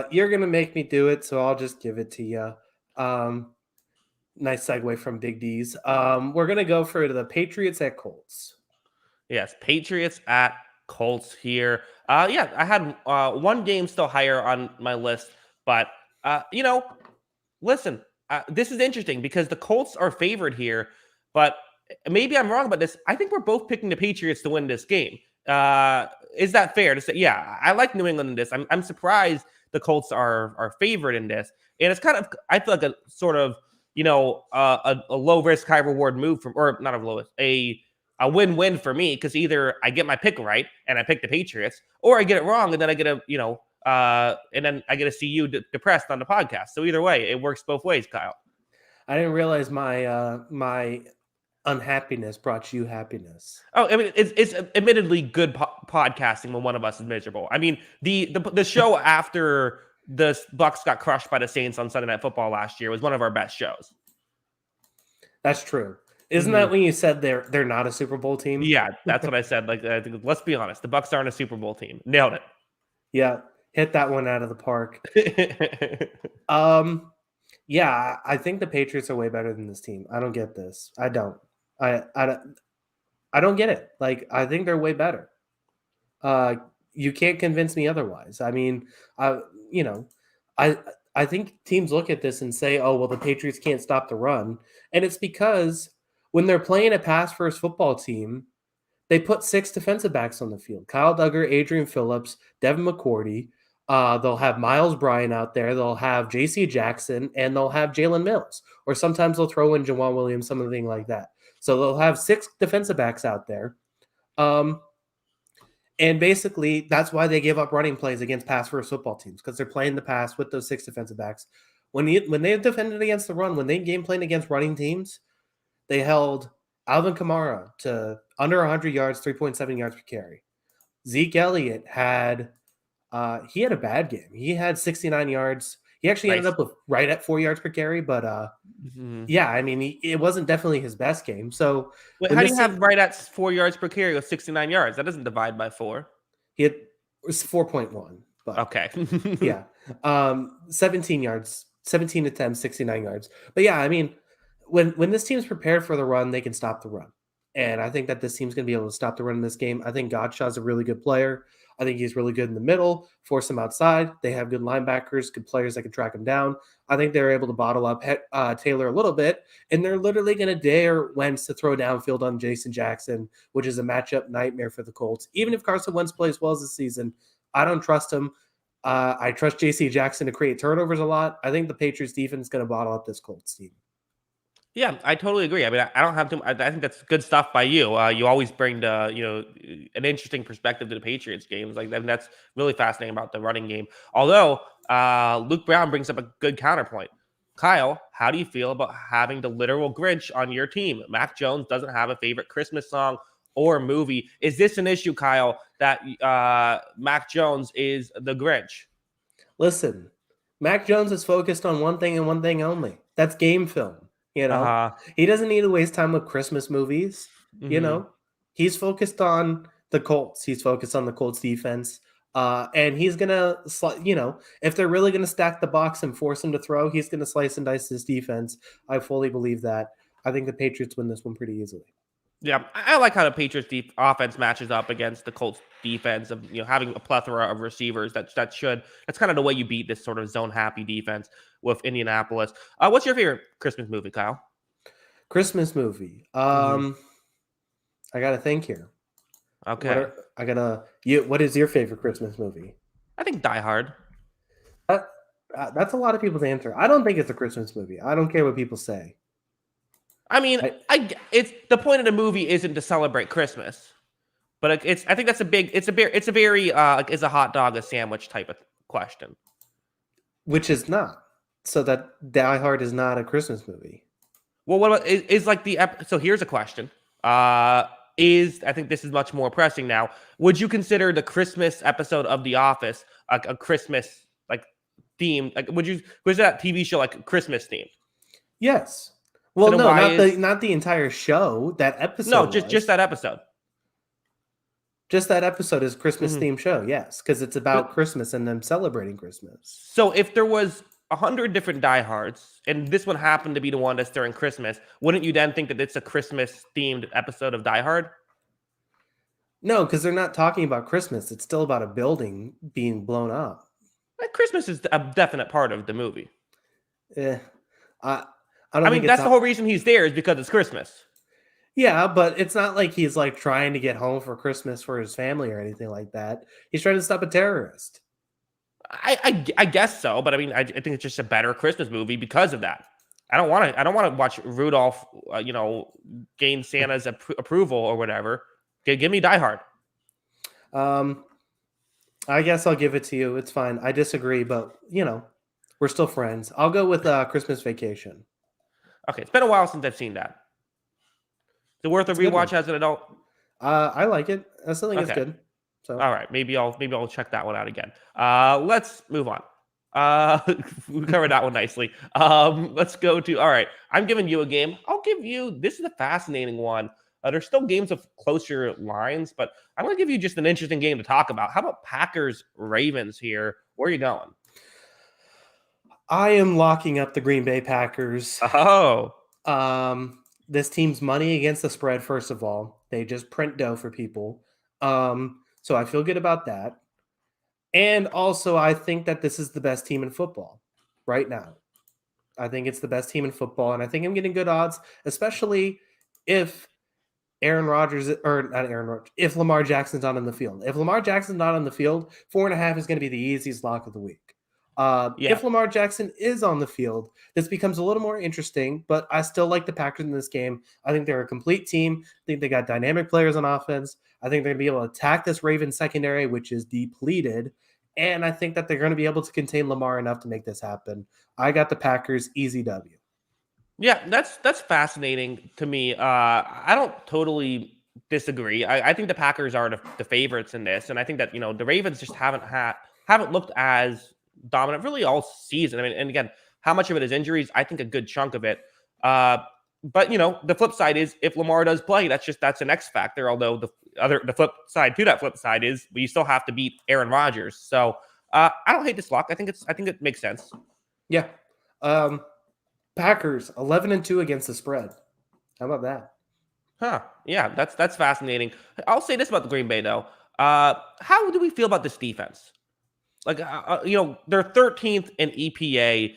You're going to make me do it, so I'll just give it to you. Nice segue from Big D's. We're going to go for the Patriots at Colts. Yes, Patriots at Colts here. I had one game still higher on my list, but, listen, this is interesting because the Colts are favored here, but maybe I'm wrong about this. I think we're both picking the Patriots to win this game. Is that fair to say? Yeah, I like New England in this. I'm surprised the Colts are favored in this, and it's kind of, I feel like a sort of, a low risk, high reward move from, or not a low risk, a win-win for me, because either I get my pick right and I pick the Patriots, or I get it wrong and then I get and then I get to see you depressed on the podcast. So either way, it works both ways, Kyle. I didn't realize my unhappiness brought you happiness. Oh, I mean, it's admittedly good podcasting when one of us is miserable. I mean, the show after the Bucs got crushed by the Saints on Sunday Night Football last year was one of our best shows. That's true. Isn't that when you said they're not a Super Bowl team? Yeah, that's what I said. Like, let's be honest, the Bucs aren't a Super Bowl team. Nailed it. Yeah, hit that one out of the park. Yeah, I think the Patriots are way better than this team. I don't get this. I don't get it. Like, I think they're way better. You can't convince me otherwise. I mean, I think teams look at this and say, "Oh, well, the Patriots can't stop the run," and it's because when they're playing a pass-first football team, they put 6 defensive backs on the field: Kyle Duggar, Adrian Phillips, Devin McCourty. They'll have Miles Bryant out there. They'll have J.C. Jackson, and they'll have Jalen Mills. Or sometimes they'll throw in Jawan Williams, something like that. So they'll have 6 defensive backs out there. And basically, that's why they give up running plays against pass-first football teams, because they're playing the pass with those 6 defensive backs. When they defended against the run, when they game played against running teams, they held Alvin Kamara to under 100 yards, 3.7 yards per carry. Zeke Elliott had a bad game. He had 69 yards. He actually ended up with right at 4 yards per carry, but yeah, I mean, it wasn't definitely his best game. So wait, how do you have right at 4 yards per carry with 69 yards? That doesn't divide by 4. It was 4.1. But okay. Yeah. 17 yards, 17 attempts, 69 yards. But yeah, I mean, when this team's prepared for the run, they can stop the run. And I think that this team's going to be able to stop the run in this game. I think Godshaw's a really good player. I think he's really good in the middle, force him outside. They have good linebackers, good players that can track him down. I think they're able to bottle up Taylor a little bit, and they're literally going to dare Wentz to throw downfield on Jason Jackson, which is a matchup nightmare for the Colts. Even if Carson Wentz plays well this season, I don't trust him. I trust J.C. Jackson to create turnovers a lot. I think the Patriots defense is going to bottle up this Colts team. Yeah, I totally agree. I mean, I don't have to. I think that's good stuff by you. You always bring the an interesting perspective to the Patriots games. Like, and that's really fascinating about the running game. Although Luke Brown brings up a good counterpoint. Kyle, how do you feel about having the literal Grinch on your team? Mac Jones doesn't have a favorite Christmas song or movie. Is this an issue, Kyle, that Mac Jones is the Grinch? Listen, Mac Jones is focused on one thing and one thing only. That's game film. He doesn't need to waste time with Christmas movies. Mm-hmm. He's focused on the Colts. He's focused on the Colts defense. And he's going to, if they're really going to stack the box and force him to throw, he's going to slice and dice this defense. I fully believe that. I think the Patriots win this one pretty easily. Yeah, I like how the Patriots offense matches up against the Colts defense of having a plethora of receivers. That's kind of the way you beat this sort of zone happy defense with Indianapolis. What's your favorite Christmas movie, Kyle? Christmas movie. I gotta think here. Okay. What is your favorite Christmas movie? I think Die Hard. That's a lot of people's answer. I don't think it's a Christmas movie. I don't care what people say. I mean, it's the point of the movie isn't to celebrate Christmas, but I think that's it's a very is a hot dog a sandwich type of question, which is not. So that Die Hard is not a Christmas movie. Well, what about is like so here's a question. I think this is much more pressing now. Would you consider the Christmas episode of The Office a Christmas like theme? Like, was that TV show like Christmas themed? Yes. Well, so no, not the entire show. That episode. No, just that episode. Just that episode is Christmas themed show. Yes, because it's about Christmas and them celebrating Christmas. So if there was 100 different diehards, and this one happened to be the one that's during Christmas, wouldn't you then think that it's a Christmas themed episode of Die Hard? No, because they're not talking about Christmas. It's still about a building being blown up. Christmas is a definite part of the movie. I don't I think mean, it's that's the whole reason he's there is because it's Christmas. Yeah, but it's not like he's like trying to get home for Christmas for his family or anything like that. He's trying to stop a terrorist. I guess so, but I mean, I think it's just a better Christmas movie because of that. I don't want to watch Rudolph, gain Santa's approval or whatever. Give me Die Hard. I guess I'll give it to you. It's fine. I disagree, but we're still friends. I'll go with Christmas Vacation. Okay, it's been a while since I've seen that. Is it worth a rewatch as an adult? I like it. I still think it's good. So all right, maybe I'll check that one out again. Let's move on. We covered that one nicely. Let's go to all right. I'm giving you a game. I'll give you this is a fascinating one. There's still games of closer lines, but I'm going to give you just an interesting game to talk about. How about Packers Ravens here? Where are you going? I am locking up the Green Bay Packers. Oh. This team's money against the spread, first of all. They just print dough for people. So I feel good about that. And also, I think that this is the best team in football right now. I think it's the best team in football, and I think I'm getting good odds, especially if if Lamar Jackson's not on the field. If Lamar Jackson's not on the field, 4.5 is going to be the easiest lock of the week. If Lamar Jackson is on the field, this becomes a little more interesting, but I still like the Packers in this game. I think they're a complete team. I think they got dynamic players on offense. I think they're going to be able to attack this Ravens secondary, which is depleted. And I think that they're going to be able to contain Lamar enough to make this happen. I got the Packers, easy W. Yeah, that's fascinating to me. I don't totally disagree. I think the Packers are the favorites in this, and I think that the Ravens just haven't looked as dominant really all season. I mean, and again, how much of it is injuries? I think a good chunk of it. But the flip side is if Lamar does play, that's an X factor. Although the flip side to that flip side is you still have to beat Aaron Rodgers. So I don't hate this lock. I think it makes sense. Yeah. Packers 11-2 against the spread. How about that? Huh. Yeah, that's fascinating. I'll say this about the Green Bay though. How do we feel about this defense? Like, they're 13th in EPA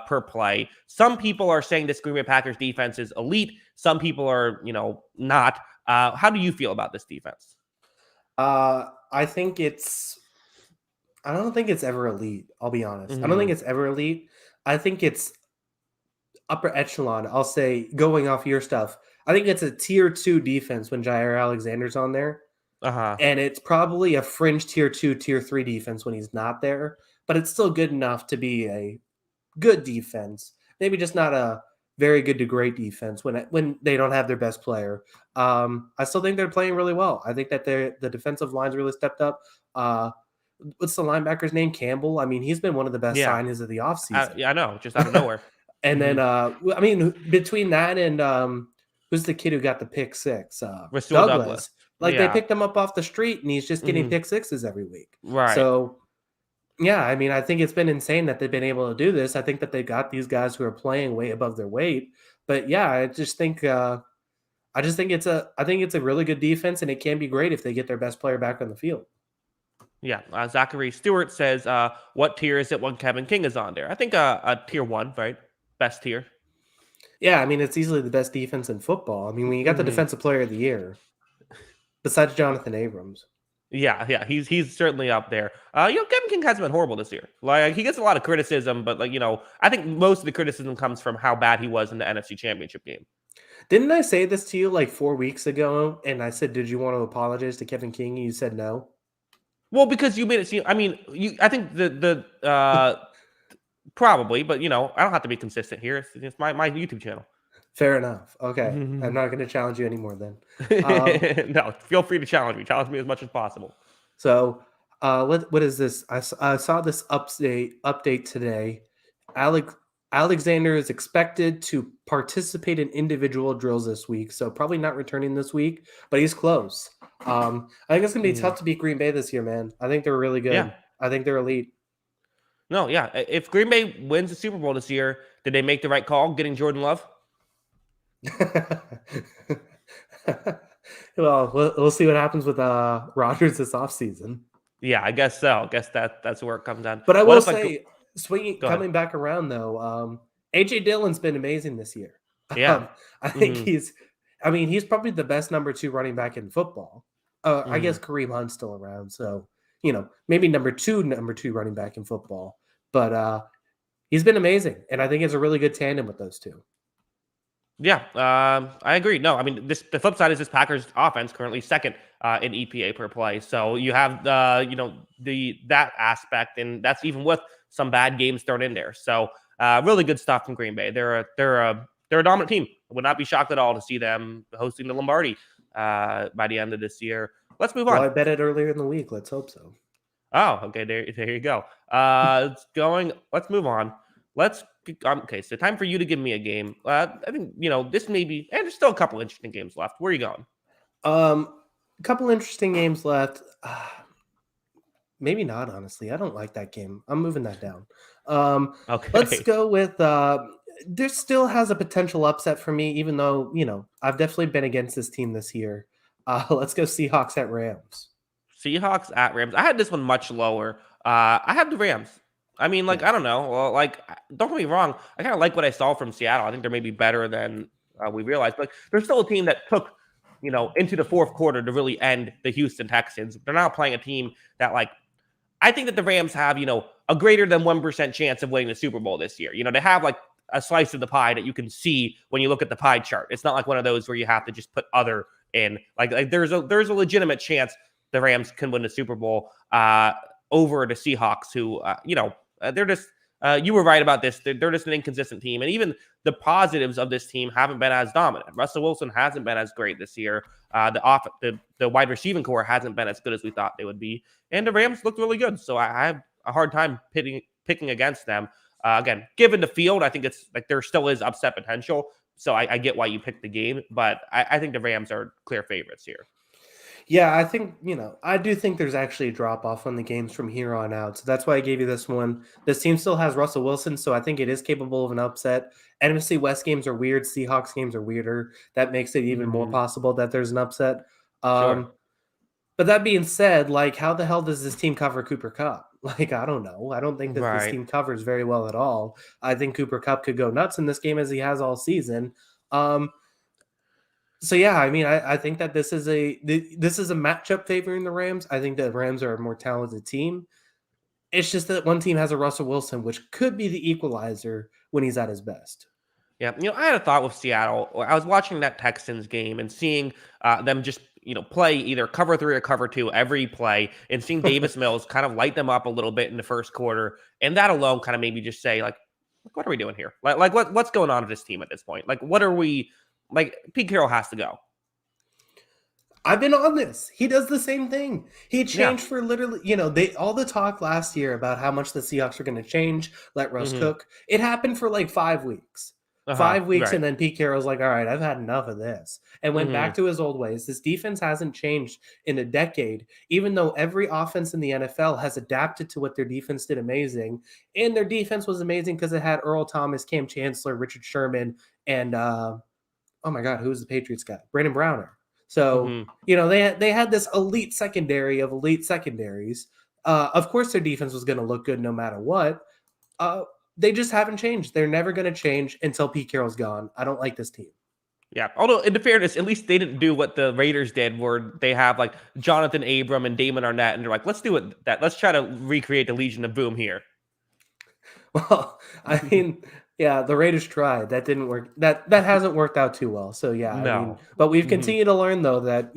per play. Some people are saying this Green Bay Packers defense is elite. Some people are, not. How do you feel about this defense? I don't think it's ever elite. I'll be honest. Mm-hmm. I don't think it's ever elite. I think it's upper echelon. I'll say, going off your stuff, I think it's a tier 2 defense when Jair Alexander's on there. And it's probably a fringe tier 2, tier 3 defense when he's not there, but it's still good enough to be a good defense. Maybe just not a very good to great defense when they don't have their best player. I still think they're playing really well. I think that the defensive line's really stepped up. What's the linebacker's name? Campbell. I mean, he's been one of the best signings of the offseason. I know, just out of nowhere. And then, I mean, between that and who's the kid who got the pick six? Douglas. They picked him up off the street, and he's just getting pick sixes every week. Right. So, yeah, I mean, I think it's been insane that they've been able to do this. I think that they got these guys who are playing way above their weight. But yeah, I think it's a really good defense, and it can be great if they get their best player back on the field. Yeah, Zachary Stewart says, "What tier is it when Kevin King is on there?" I think a tier 1, right? Best tier. Yeah, I mean, it's easily the best defense in football. I mean, when you got the defensive player of the year. Besides Jonathan Abrams. Yeah, he's certainly up there. Kevin King hasn't been horrible this year. Like, he gets a lot of criticism, but I think most of the criticism comes from how bad he was in the NFC Championship game. Didn't I say this to you like 4 weeks ago? And I said, "Did you want to apologize to Kevin King?" And you said no. Well, because you made it seem. I mean, I think the probably, but I don't have to be consistent here. It's my YouTube channel. Fair enough. Okay. I'm not going to challenge you anymore then. No, feel free to challenge me. Challenge me as much as possible. So, what is this? I saw this update today. Alexander is expected to participate in individual drills this week, so probably not returning this week, but he's close. I think it's going to be tough to beat Green Bay this year, man. I think they're really good. Yeah. I think they're elite. No, yeah. If Green Bay wins the Super Bowl this year, did they make the right call getting Jordan Love? Well, we'll see what happens with Rodgers this offseason. Yeah, I guess so. I guess that's where it comes down. But I will say, coming back around though, AJ Dillon's been amazing this year. Yeah. I think Hmm. he's probably the best number 2 running back in football. I Hmm. guess Kareem Hunt's still around, so maybe number two running back in football. But he's been amazing, and I think it's a really good tandem with those two. Yeah, I agree. No, I mean the flip side is this Packers offense currently second in EPA per play. So you have the that aspect, and that's even with some bad games thrown in there. So really good stuff from Green Bay. They're a dominant team. Would not be shocked at all to see them hosting the Lombardi by the end of this year. Let's move Well, on. I bet it earlier in the week. Let's hope so. Oh, okay. There you go. It's going. Let's move on. Let's. Okay, so time for you to give me a game. I think this may be, and there's still a couple interesting games left. Where are you going? A couple interesting games left. Maybe not, honestly. I don't like that game. I'm moving that down. Let's Okay. go with there still has a potential upset for me, even though, I've definitely been against this team this year. Let's go Seahawks at Rams. Seahawks at Rams. I had this one much lower. I have the Rams. I mean, like, Yeah. I don't know. Well, like, don't get me wrong. I kind of like what I saw from Seattle. I think they're maybe better than we realized. But they're still a team that took, into the fourth quarter to really end the Houston Texans. They're now playing a team that, like, I think that the Rams have, a greater than 1% chance of winning the Super Bowl this year. They have like a slice of the pie that you can see when you look at the pie chart. It's not like one of those where you have to just put other in. Like there's a legitimate chance the Rams can win the Super Bowl over the Seahawks, who they're just you were right about this. They're just an inconsistent team, and even the positives of this team haven't been as dominant. Russell Wilson hasn't been as great this year. The wide receiving core hasn't been as good as we thought they would be, and the Rams looked really good. So I have a hard time picking against them. Again, given the field, I think it's like there still is upset potential. So I get why you picked the game, but I think the Rams are clear favorites here. Yeah, I think, I do think there's actually a drop off on the games from here on out. So that's why I gave you this one. This team still has Russell Wilson, so I think it is capable of an upset. NFC West games are weird. Seahawks games are weirder. That makes it even more Hmm. possible that there's an upset. Sure. But that being said, like, how the hell does this team cover Cooper Cup? Like, I don't know. I don't think that this Right. team covers very well at all. I think Cooper Cup could go nuts in this game as he has all season. Um, so yeah, I mean, I think that this is a matchup favoring the Rams. I think the Rams are a more talented team. It's just that one team has a Russell Wilson, which could be the equalizer when he's at his best. Yeah, I had a thought with Seattle. I was watching that Texans game and seeing them just play either cover three or cover two every play, and seeing Davis Mills kind of light them up a little bit in the first quarter, and that alone kind of made me just say like, what are we doing here? Like what's going on with this team at this point? Like, what are we? Like, Pete Carroll has to go. I've been on this. He does the same thing. He Yeah. changed for literally, they all the talk last year about how much the Seahawks are going to change, let Russ Hmm. cook. It happened for like 5 weeks. Uh-huh. 5 weeks, Right. and then Pete Carroll's like, all right, I've had enough of this. And went back Hmm. to his old ways. This defense hasn't changed in a decade, even though every offense in the NFL has adapted to what their defense did amazing. And their defense was amazing because it had Earl Thomas, Cam Chancellor, Richard Sherman, and oh my God, who was the Patriots guy? Brandon Browner. So, Hmm. they had this elite secondary of elite secondaries. Of course, their defense was going to look good no matter what. Uh, they just haven't changed. They're never going to change until Pete Carroll's gone. I don't like this team. Yeah. Although, in fairness, at least they didn't do what the Raiders did, where they have like Jonathan Abram and Damon Arnett, and they're like, let's do it. Let's try to recreate the Legion of Boom here. Well, I mean, yeah, the Raiders tried. That didn't work. That hasn't worked out too well. So yeah, I mean, No. but we've Hmm. continued to learn though that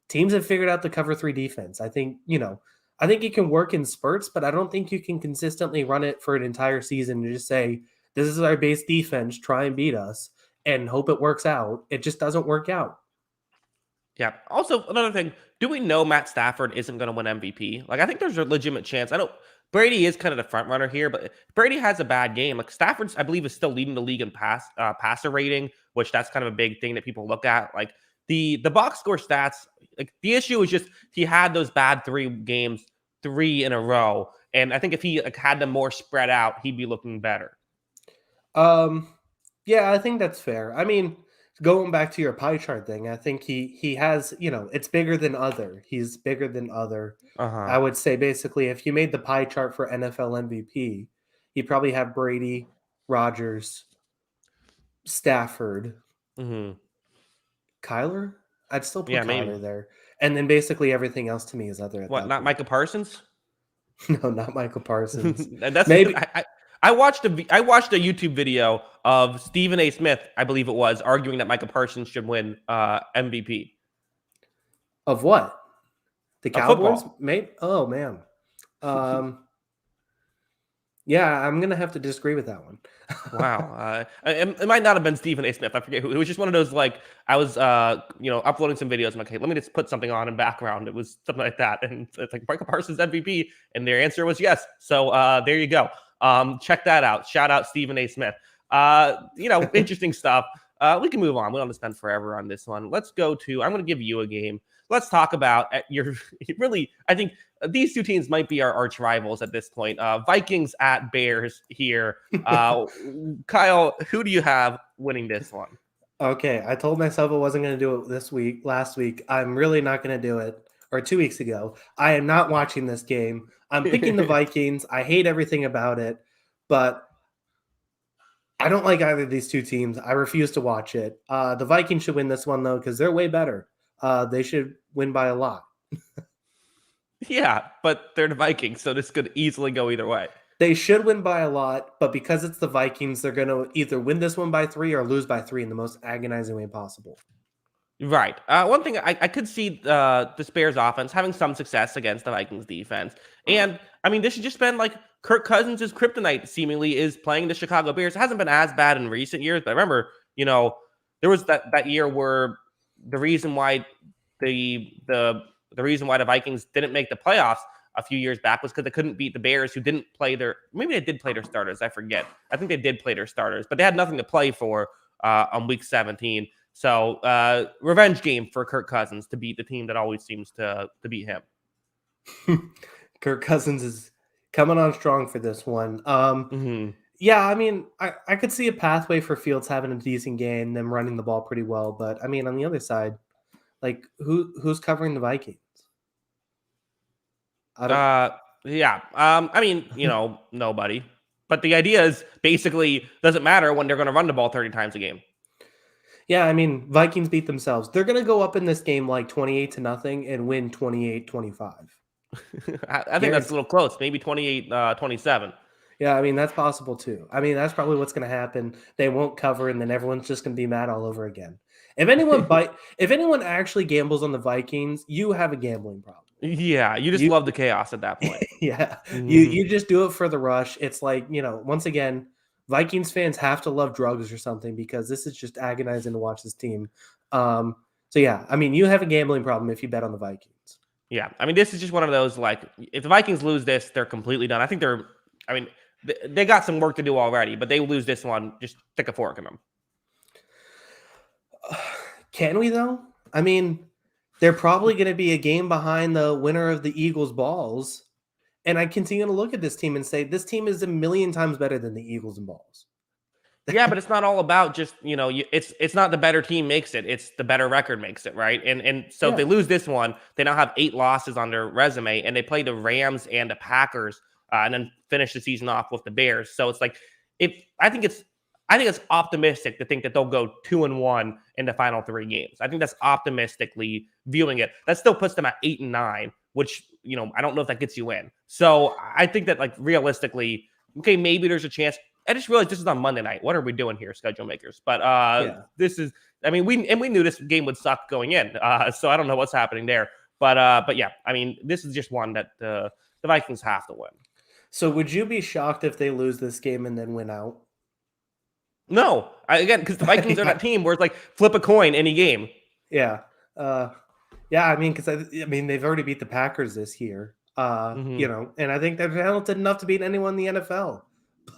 teams have figured out the cover three defense. I think it can work in spurts, but I don't think you can consistently run it for an entire season and just say this is our base defense, try and beat us, and hope it works out. It just doesn't work out. Yeah. Also, another thing, do we know Matt Stafford isn't going to win MVP? Like, I think there's a legitimate chance. I know Brady is kind of the front runner here, but Brady has a bad game. Like, Stafford's, I believe, is still leading the league in passer rating, which that's kind of a big thing that people look at. Like, the box score stats, like, the issue is just he had those bad 3 games, 3 in a row. And I think if he had them more spread out, he'd be looking better. Um, yeah, I think that's fair. I mean, going back to your pie chart thing, I think he has, it's bigger than other. He's bigger than other. I Uh-huh. would say basically if you made the pie chart for NFL MVP, you probably have Brady. Rodgers, Stafford, Mm-hmm. Kyler. I'd still put Yeah, Kyler maybe. there, and then basically everything else to me is other at What? that Not point. Micah Parsons? No, not Michael Parsons. And that's Maybe I watched a YouTube video of Stephen A. Smith, I believe it was, arguing that Micah Parsons should win MVP of what? The of Cowboys? football. Maybe. Oh man. Um, yeah, I'm gonna have to disagree with that one. Wow, it might not have been Stephen A. Smith. I forget who. It was just one of those like I was, uploading some videos. I'm like, hey, let me just put something on in background. It was something like that, and it's like Michael Parsons MVP, and their answer was yes. So there you go. Check that out. Shout out Stephen A. Smith. Interesting stuff. We can move on. We don't have to spend forever on this one. Let's go to. I'm going to give you a game. Let's talk about your really. I think these two teams might be our arch rivals at this point. Vikings at Bears here. Kyle, who do you have winning this one? Okay, I told myself I wasn't going to do it last week. I'm really not going to do it. Or 2 weeks ago. I am not watching this game. I'm picking the Vikings. I hate everything about it, but I don't like either of these two teams. I refuse to watch it. The Vikings should win this one, though, because they're way better. They should win by a lot. Yeah, but they're the Vikings, so this could easily go either way. They should win by a lot, but because it's the Vikings, they're going to either win this one by 3 or lose by 3 in the most agonizing way possible. Right. One thing I could see the Bears offense having some success against the Vikings defense. And I mean, this has just been like Kirk Cousins' kryptonite seemingly is playing the Chicago Bears. It hasn't been as bad in recent years, but I remember, there was that year where the reason why the reason why the Vikings didn't make the playoffs a few years back was because they couldn't beat the Bears, who didn't play maybe they did play their starters. I forget. I think they did play their starters, but they had nothing to play for on week 17. So revenge game for Kirk Cousins to beat the team that always seems to beat him. Kirk Cousins is coming on strong for this one. Mm-hmm. Yeah, I mean, I could see a pathway for Fields having a decent game, them running the ball pretty well. But I mean, on the other side, like who's covering the Vikings? Yeah. I mean, nobody. But the idea is basically doesn't matter when they're going to run the ball 30 times a game. Yeah, I mean, Vikings beat themselves. They're going to go up in this game like 28-0 and win 28-25. I think that's a little close. Maybe 28-27. Yeah, I mean, that's possible too. I mean, that's probably what's going to happen. They won't cover, and then everyone's just going to be mad all over again. If anyone actually gambles on the Vikings, you have a gambling problem. Yeah, you just love the chaos at that point. Yeah, Mm-hmm. you just do it for the rush. It's like, once again, Vikings fans have to love drugs or something because this is just agonizing to watch this team. So yeah, I mean, you have a gambling problem if you bet on the Vikings. Yeah, I mean, this is just one of those, like, if the Vikings lose this, they're completely done. I think they got some work to do already, but they lose this one, just stick a fork in them. Can we, though? I mean, they're probably going to be a game behind the winner of the Eagles balls. And I continue to look at this team and say, this team is a million times better than the Eagles and balls. Yeah, but it's not all about just, it's not the better team makes it. It's the better record makes it, right? And so if they lose this one, they now have 8 losses on their resume, and they play the Rams and the Packers, and then finish the season off with the Bears. So it's like, I think it's optimistic to think that they'll go 2-1 in the final 3 games. I think that's optimistically viewing it. That still puts them at 8-9, which, I don't know if that gets you in. So I think that, like, realistically, okay, maybe there's a chance. I just realized this is on Monday night. What are we doing here, schedule makers? But this is, I mean, we knew this game would suck going in. So I don't know what's happening there. But yeah, I mean, this is just one that the Vikings have to win. So would you be shocked if they lose this game and then win out? No, again, because the Vikings are that team where it's like flip a coin any game. Yeah. Yeah, I mean, because they've already beat the Packers this year. And I think they're talented enough to beat anyone in the NFL.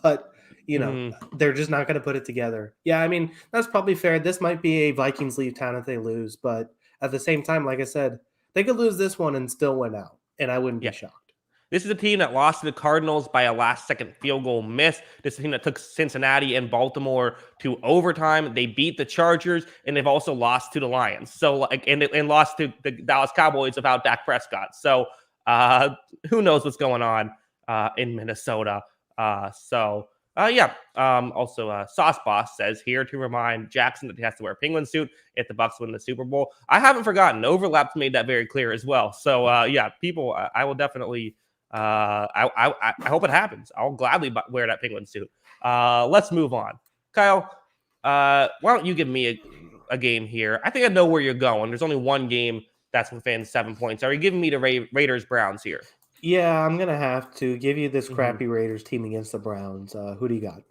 But they're just not going to put it together. Yeah, I mean, that's probably fair. This might be a Vikings leave town if they lose, but at the same time, like I said, they could lose this one and still win out, and I wouldn't be shocked. This is a team that lost to the Cardinals by a last-second field goal miss. This is a team that took Cincinnati and Baltimore to overtime. They beat the Chargers, and they've also lost to the Lions. So, and lost to the Dallas Cowboys without Dak Prescott. So, who knows what's going on in Minnesota? Yeah. Also, Sauce Boss says here to remind Jackson that he has to wear a penguin suit if the Bucs win the Super Bowl. I haven't forgotten. Overlap's made that very clear as well. So, yeah, people, I will definitely. I hope it happens. I'll gladly wear that penguin suit. Let's move on. Kyle, why don't you give me a game here? I think I know where you're going. There's only one game that's within 7 points. Are you giving me the Raiders Browns here? Yeah, I'm gonna have to give you this Mm-hmm. crappy Raiders team against the Browns. Who do you got?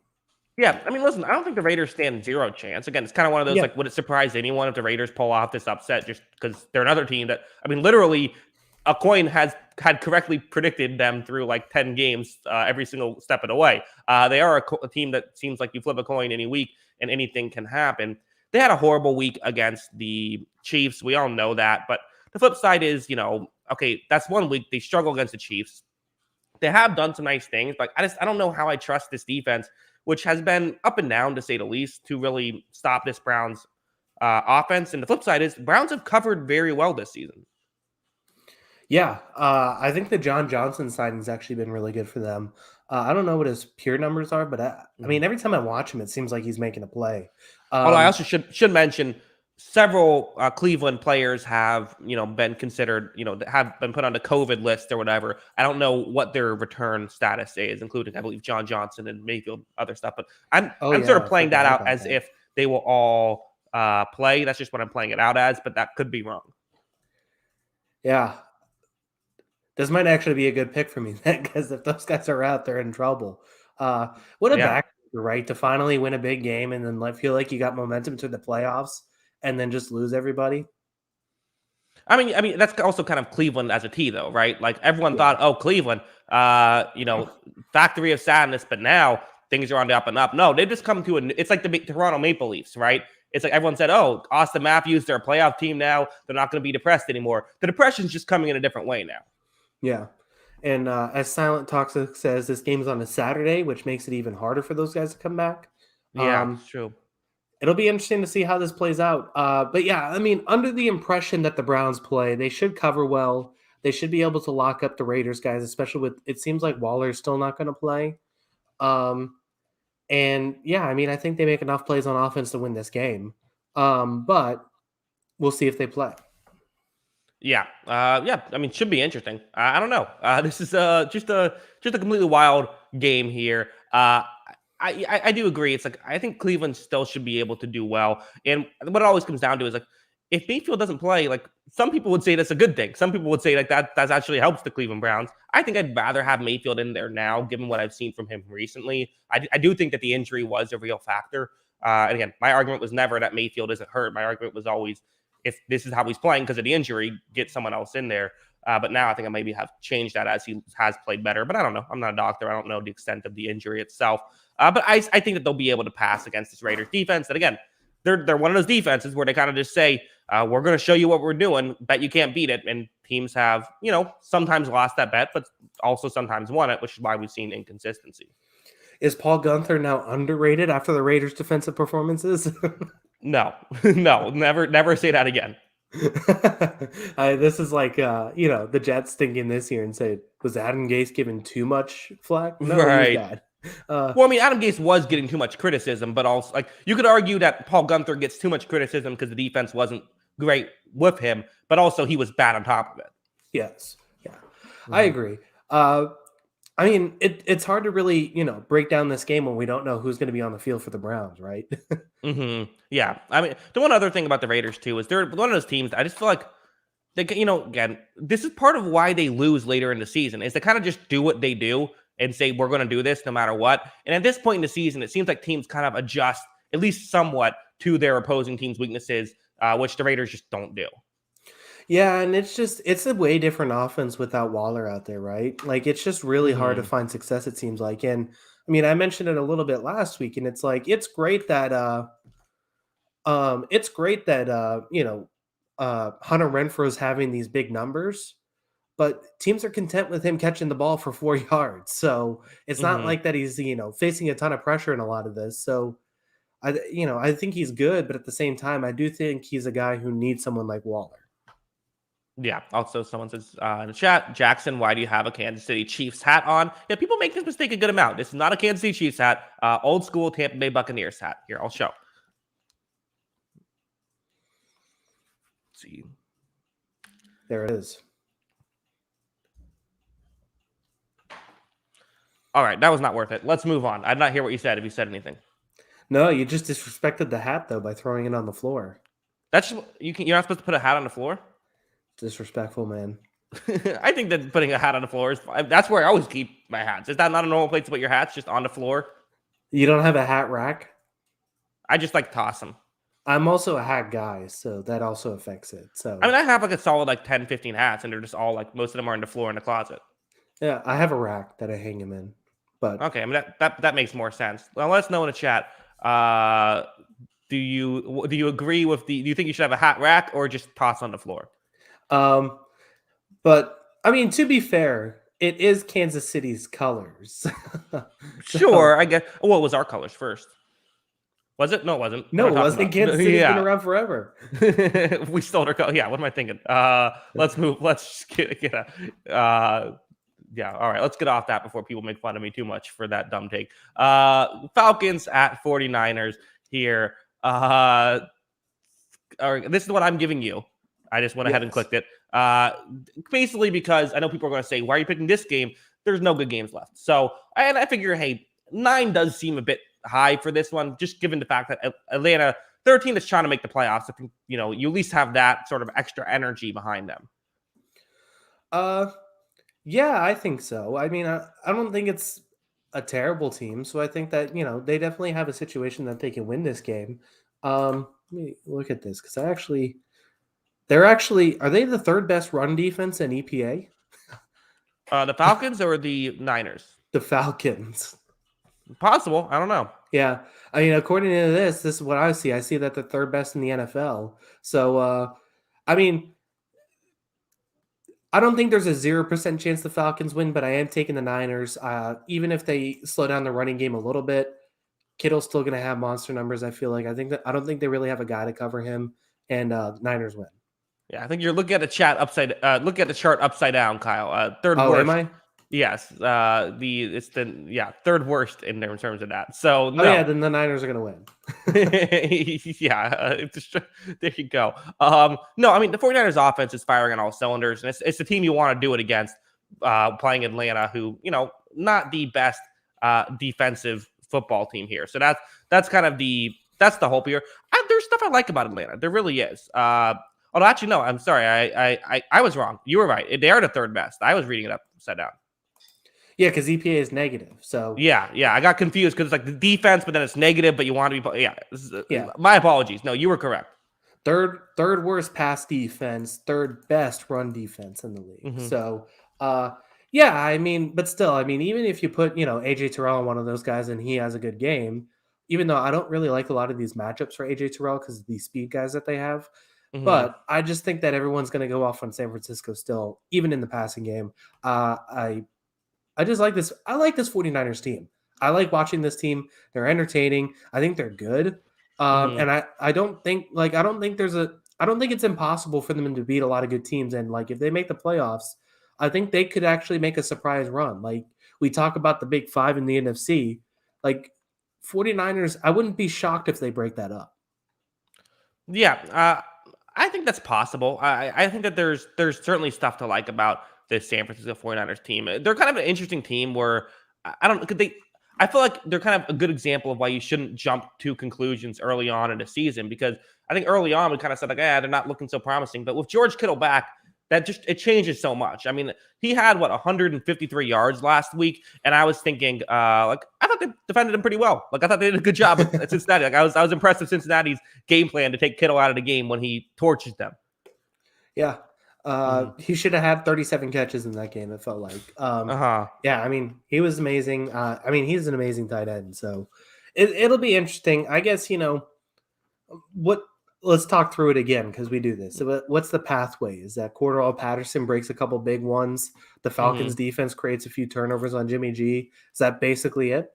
Yeah, I mean, listen, I don't think the Raiders stand zero chance. Again, it's kind of one of those Yeah. like, would it surprise anyone if the Raiders pull off this upset just because they're another team that, I mean, literally, a coin had correctly predicted them through like 10 games every single step of the way. They are a team that seems like you flip a coin any week and anything can happen. They had a horrible week against the Chiefs. We all know that. But the flip side is, okay, that's one week they struggle against the Chiefs. They have done some nice things, but I don't know how I trust this defense, which has been up and down to say the least, to really stop this Browns offense. And the flip side is Browns have covered very well this season. Yeah, I think the John Johnson signing's actually been really good for them. I don't know what his pure numbers are, but I mean, every time I watch him, it seems like he's making a play. Although I also should mention several Cleveland players have been considered have been put on the COVID list or whatever. I don't know what their return status is, including I believe John Johnson and Mayfield, other stuff. But I'm sort of playing that out as if they will all play. That's just what I'm playing it out as, but that could be wrong. Yeah. This might actually be a good pick for me because if those guys are out, they're in trouble. What a back, right? To finally win a big game and then feel like you got momentum to the playoffs and then just lose everybody. I mean that's also kind of Cleveland as a T though, right? Like everyone thought, oh, Cleveland, factory of sadness, but now things are on the up and up. No, they've just come to it's like the Toronto Maple Leafs, right? It's like everyone said, oh, Austin Matthews, they're a playoff team now. They're not going to be depressed anymore. The depression's just coming in a different way now. Yeah. And as Silent Toxic says, this game's on a Saturday, which makes it even harder for those guys to come back. Yeah, it's true. It'll be interesting to see how this plays out. But yeah, I mean, under the impression that the Browns play, they should cover well. They should be able to lock up the Raiders guys, especially with it seems like Waller's still not going to play. And yeah, I mean, I think they make enough plays on offense to win this game. But we'll see if they play. Yeah. I mean, should be interesting. I don't know. This is just a completely wild game here. I do agree. It's like I think Cleveland still should be able to do well. And what it always comes down to is like if Mayfield doesn't play, like some people would say that's a good thing. Some people would say like that actually helps the Cleveland Browns. I think I'd rather have Mayfield in there now, given what I've seen from him recently. I do think that the injury was a real factor. And again, my argument was never that Mayfield isn't hurt. My argument was always if this is how he's playing because of the injury, get someone else in there. But now I think I maybe have changed that as he has played better. But I don't know. I'm not a doctor. I don't know the extent of the injury itself. But I think that they'll be able to pass against this Raiders defense. And again, they're one of those defenses where they kind of just say, we're going to show you what we're doing. Bet you can't beat it. And teams have, sometimes lost that bet, but also sometimes won it, which is why we've seen inconsistency. Is Paul Guenther now underrated after the Raiders' defensive performances? No, never say that again. This is like, the Jets thinking this year and say, was Adam Gase given too much flack? No, right. Well, I mean, Adam Gase was getting too much criticism, but also like you could argue that Paul Guenther gets too much criticism because the defense wasn't great with him, but also he was bad on top of it. Yes. Yeah, I agree. I mean, it's hard to really, break down this game when we don't know who's going to be on the field for the Browns, right? Yeah. I mean, the one other thing about the Raiders, too, is they're one of those teams I just feel like, they, again, this is part of why they lose later in the season, is they kind of just do what they do and say, we're going to do this no matter what. And at this point in the season, it seems like teams kind of adjust, at least somewhat, to their opposing team's weaknesses, which the Raiders just don't do. Yeah, and it's a way different offense without Waller out there, right? Like it's just really hard to find success, it seems like. And I mean, I mentioned it a little bit last week, and it's like it's great that Hunter Renfrow is having these big numbers, but teams are content with him catching the ball for 4 yards. So it's not like that he's facing a ton of pressure in a lot of this. So I think he's good, but at the same time, I do think he's a guy who needs someone like Waller. Yeah. Also, someone says in the chat, Jackson, why do you have a Kansas City Chiefs hat on? Yeah, people make this mistake a good amount. This is not a Kansas City Chiefs hat. Old school Tampa Bay Buccaneers hat. Here, I'll show. Let's see. There it is. All right, that was not worth it. Let's move on. I did not hear what you said. If you said anything. No, you just disrespected the hat though by throwing it on the floor. That's just, you're not supposed to put a hat on the floor. Disrespectful, man. I think that putting a hat on the floor is fine. That's where I always keep my hats. Is that not a normal place to put your hats, just on the floor? You don't have a hat rack? I just like toss them. I'm also a hat guy, so that also affects it. So I mean, I have like a solid like 10, 15 hats, and they're just all like most of them are on the floor in the closet. yeah, I have a rack that I hang them in. But okay, I mean that makes more sense. Well, let us know in the chat. Do you agree with do you think you should have a hat rack or just toss on the floor? But I mean, to be fair, it is Kansas City's colors. Sure, I guess. Well, it was our colors first. Was it? No, it wasn't. No, it wasn't. Kansas City's been around forever. We stole their color. Yeah, what am I thinking? Let's move. Let's get yeah, all right. Let's get off that before people make fun of me too much for that dumb take. Falcons at 49ers here. All right, this is what I'm giving you. I just went ahead and clicked it. Basically because I know people are going to say, why are you picking this game? There's no good games left. So, and I figure, hey, 9 does seem a bit high for this one, just given the fact that Atlanta, 13 is trying to make the playoffs. I think, you at least have that sort of extra energy behind them. Yeah, I think so. I mean, I don't think it's a terrible team. So I think that, they definitely have a situation that they can win this game. Let me look at this because are they the third best run defense in EPA? The Falcons or the Niners? The Falcons. Possible. I don't know. Yeah. I mean, according to this is what I see. I see that they're third best in the NFL. So, I mean, I don't think there's a 0% chance the Falcons win, but I am taking the Niners. Even if they slow down the running game a little bit, Kittle's still going to have monster numbers. I feel like I don't think they really have a guy to cover him, and Niners win. Yeah, I think you're looking at the chart upside down, Kyle. Third worst. Am I? Yes. It's the third worst in terms of that. So no. Oh yeah, then the Niners are gonna win. Yeah, there you go. No, I mean the 49ers offense is firing on all cylinders, and it's the team you want to do it against. Playing Atlanta, who not the best defensive football team here. So that's kind of the hope here. There's stuff I like about Atlanta. There really is. Although actually, no, I'm sorry. I was wrong. You were right. They are the third best. I was reading it upside down. Yeah, because EPA is negative. So yeah. I got confused because it's like the defense, but then it's negative, but you want to be My apologies. No, you were correct. Third worst pass defense, third best run defense in the league. Mm-hmm. So yeah, I mean, but still, I mean, even if you put AJ Terrell on one of those guys and he has a good game, even though I don't really like a lot of these matchups for AJ Terrell because of these speed guys that they have. Mm-hmm. But I just think that everyone's going to go off on San Francisco still, even in the passing game. I just like this. I like this 49ers team. I like watching this team. They're entertaining. I think they're good. And I don't think it's impossible for them to beat a lot of good teams. And like, if they make the playoffs, I think they could actually make a surprise run. Like we talk about the big 5 in the NFC, like 49ers, I wouldn't be shocked if they break that up. Yeah. I think that's possible. I think that there's certainly stuff to like about this San Francisco 49ers team. They're kind of an interesting team where I feel like they're kind of a good example of why you shouldn't jump to conclusions early on in the season, because I think early on we kind of said like, they're not looking so promising. But with George Kittle back, it changes so much. I mean, he had 153 yards last week, and I was thinking, I thought they defended him pretty well. Like I thought they did a good job at Cincinnati. Like I was impressed with Cincinnati's game plan to take Kittle out of the game when he torches them. Yeah. He should have had 37 catches in that game, it felt like. Yeah, I mean, he was amazing. I mean, he's an amazing tight end. So it'll be interesting. I guess, let's talk through it again because we do this. So what's the pathway? Is that Cordell Patterson breaks a couple big ones? The Falcons defense creates a few turnovers on Jimmy G. Is that basically it?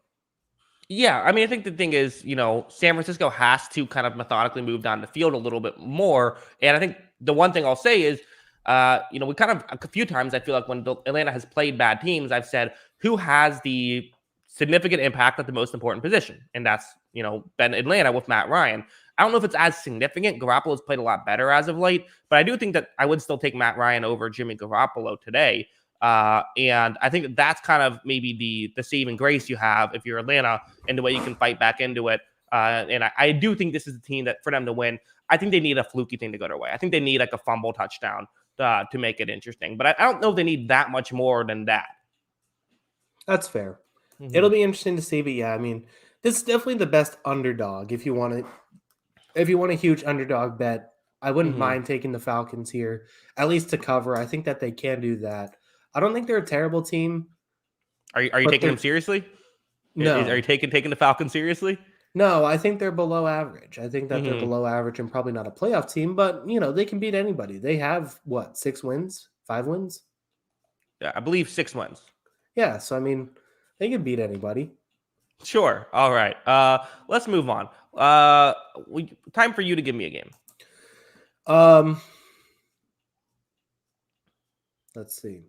Yeah, I mean, I think the thing is, San Francisco has to kind of methodically move down the field a little bit more. And I think the one thing I'll say is, We kind of a few times I feel like when Atlanta has played bad teams, I've said who has the significant impact at the most important position, and that's been Atlanta with Matt Ryan. I don't know if it's as significant. Garoppolo's played a lot better as of late, but I do think that I would still take Matt Ryan over Jimmy Garoppolo today. And I think that's kind of maybe the saving grace you have if you're Atlanta and the way you can fight back into it. And I do think this is a team that for them to win, I think they need a fluky thing to go their way. I think they need like a fumble touchdown to make it interesting. But I don't know if they need that much more than that. That's fair. Mm-hmm. It'll be interesting to see. But yeah, I mean, this is definitely the best underdog. If you want a huge underdog bet, I wouldn't mind taking the Falcons here, at least to cover. I think that they can do that. I don't think they're a terrible team. Are you taking them seriously? No. Are you taking the Falcons seriously? No, I think they're below average. I think that they're below average and probably not a playoff team, but they can beat anybody. They have 6 wins, 5 wins? Yeah, I believe 6 wins. Yeah, so I mean, they can beat anybody. Sure. All right. Let's move on. Time for you to give me a game. Let's see.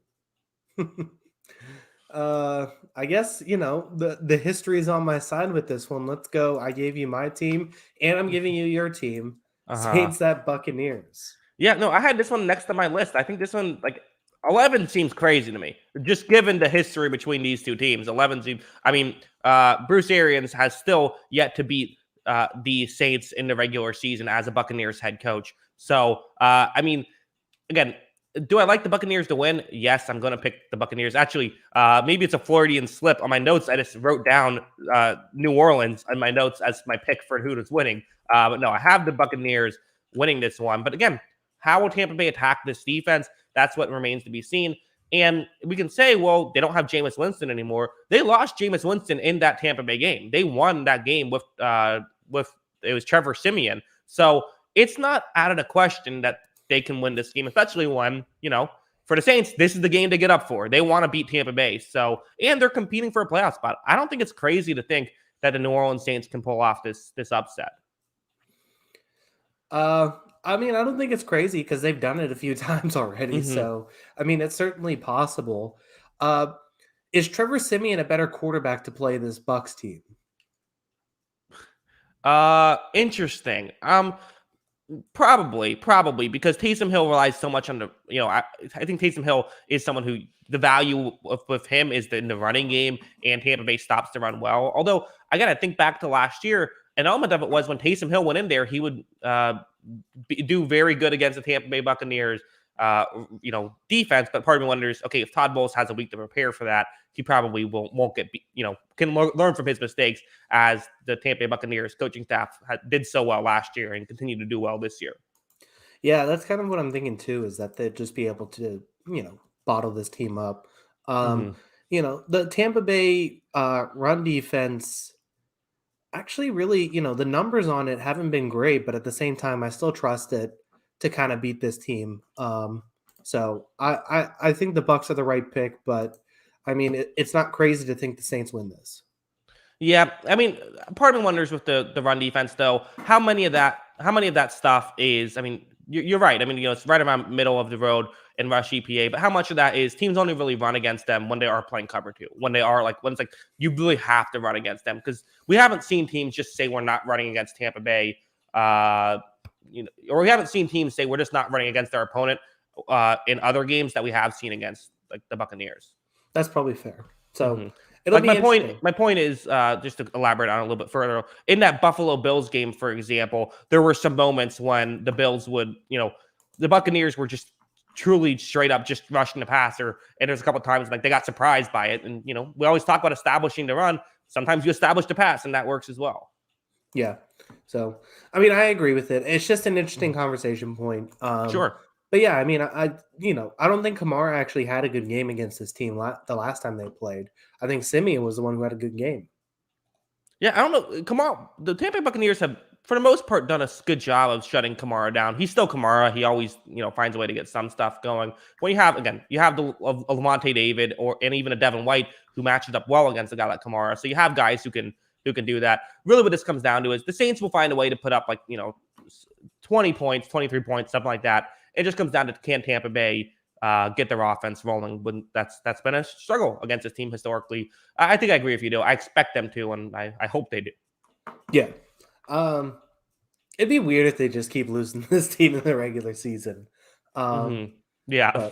I guess the history is on my side with this one. Let's go. I gave you my team, and I'm giving you your team. Saints at Buccaneers. Yeah, no, I had this one next to my list. I think this one, 11 seems crazy to me, just given the history between these two teams. 11 seems. I mean, Bruce Arians has still yet to beat the Saints in the regular season as a Buccaneers head coach. So, I mean, again. Do I like the Buccaneers to win? Yes, I'm going to pick the Buccaneers. Actually, maybe it's a Floridian slip. On my notes, I just wrote down New Orleans on my notes as my pick for who was winning. But no, I have the Buccaneers winning this one. But again, how will Tampa Bay attack this defense? That's what remains to be seen. And we can say, well, they don't have Jameis Winston anymore. They lost Jameis Winston in that Tampa Bay game. They won that game with it was Trevor Siemian. So it's not out of the question that they can win this game, especially when, for the Saints, this is the game to get up for. They want to beat Tampa Bay. So, and they're competing for a playoff spot. I don't think it's crazy to think that the New Orleans Saints can pull off this upset. I mean, I don't think it's crazy because they've done it a few times already. So, I mean, it's certainly possible. Is Trevor Siemian a better quarterback to play this Bucs team? Interesting. Probably because Taysom Hill relies so much on the, I think Taysom Hill is someone who the value with him is in the running game, and Tampa Bay stops to run well. Although I got to think back to last year, an element of it was when Taysom Hill went in there, he would do very good against the Tampa Bay Buccaneers, defense. But part of me wonders, okay, if Todd Bowles has a week to prepare for that, he probably won't get, can learn from his mistakes, as the Tampa Bay Buccaneers coaching staff did so well last year and continue to do well this year. Yeah, that's kind of what I'm thinking too, is that they'd just be able to, bottle this team up. The Tampa Bay run defense actually really, the numbers on it haven't been great, but at the same time, I still trust it to kind of beat this team. So I think the Bucs are the right pick, but I mean, it's not crazy to think the Saints win this. Yeah, I mean, part of me wonders with the run defense, though, how many of that stuff is, I mean, you're right. I mean, it's right around middle of the road in rush EPA, but how much of that is teams only really run against them when they are playing cover 2, when it's like you really have to run against them, because we haven't seen teams just say we're not running against Tampa Bay, or we haven't seen teams say we're just not running against our opponent in other games that we have seen against like the Buccaneers. That's probably fair. So it'll be my point is, just to elaborate on it a little bit further, in that Buffalo Bills game, for example, there were some moments when the Bills would, the Buccaneers were just truly straight up just rushing the passer. And there's a couple of times like they got surprised by it. And, we always talk about establishing the run. Sometimes you establish the pass, and that works as well. Yeah. So, I mean, I agree with it. It's just an interesting conversation point. Sure. But yeah, I mean, I don't think Kamara actually had a good game against this team the last time they played. I think Siemian was the one who had a good game. Yeah, I don't know. Kamara, the Tampa Bay Buccaneers have, for the most part, done a good job of shutting Kamara down. He's still Kamara. He always, finds a way to get some stuff going. When you have the Lavonte David and even a Devin White who matches up well against a guy like Kamara. So you have guys who can do that. Really what this comes down to is the Saints will find a way to put up 20 points, 23 points, something like that. It just comes down to can Tampa Bay get their offense rolling when that's been a struggle against this team historically. I think I agree with you, though. I expect them to, and I hope they do. Yeah. It'd be weird if they just keep losing this team in the regular season. Yeah.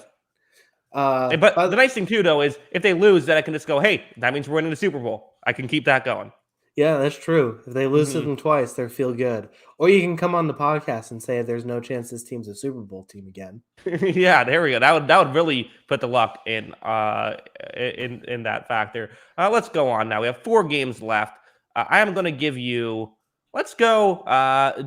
But the nice thing, too, though, is if they lose, then I can just go, hey, that means we're winning the Super Bowl. I can keep that going. Yeah, that's true. If they lose to them twice, they'll feel good. Or you can come on the podcast and say there's no chance this team's a Super Bowl team again. Yeah, there we go. That would really put the luck in that factor. Let's go on now. We have 4 games left. I am going to give you. Let's go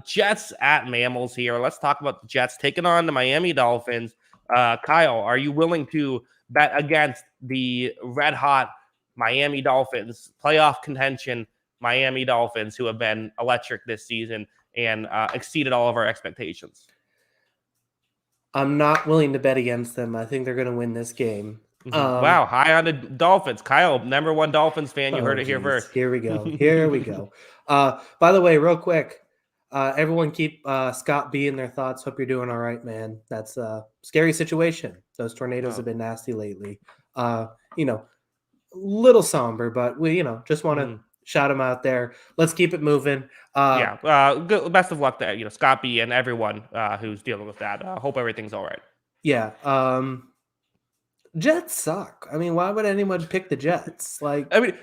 Jets at Mammals here. Let's talk about the Jets taking on the Miami Dolphins. Kyle, are you willing to bet against the red-hot Miami Dolphins, playoff contention Miami Dolphins, who have been electric this season and exceeded all of our expectations? I'm not willing to bet against them. I think they're going to win this game. Wow, high on the Dolphins. Kyle, number 1 Dolphins fan. You heard it here first. Here we go. Here we go. By the way, real quick, everyone keep Scott B in their thoughts. Hope you're doing all right, man. That's a scary situation. Those tornadoes have been nasty lately. Little somber, but we, just want to shout him out there. Let's keep it moving. Good, best of luck to Scott B and everyone who's dealing with that. Hope everything's all right. Yeah. Jets suck. I mean, why would anyone pick the Jets? Like, I mean,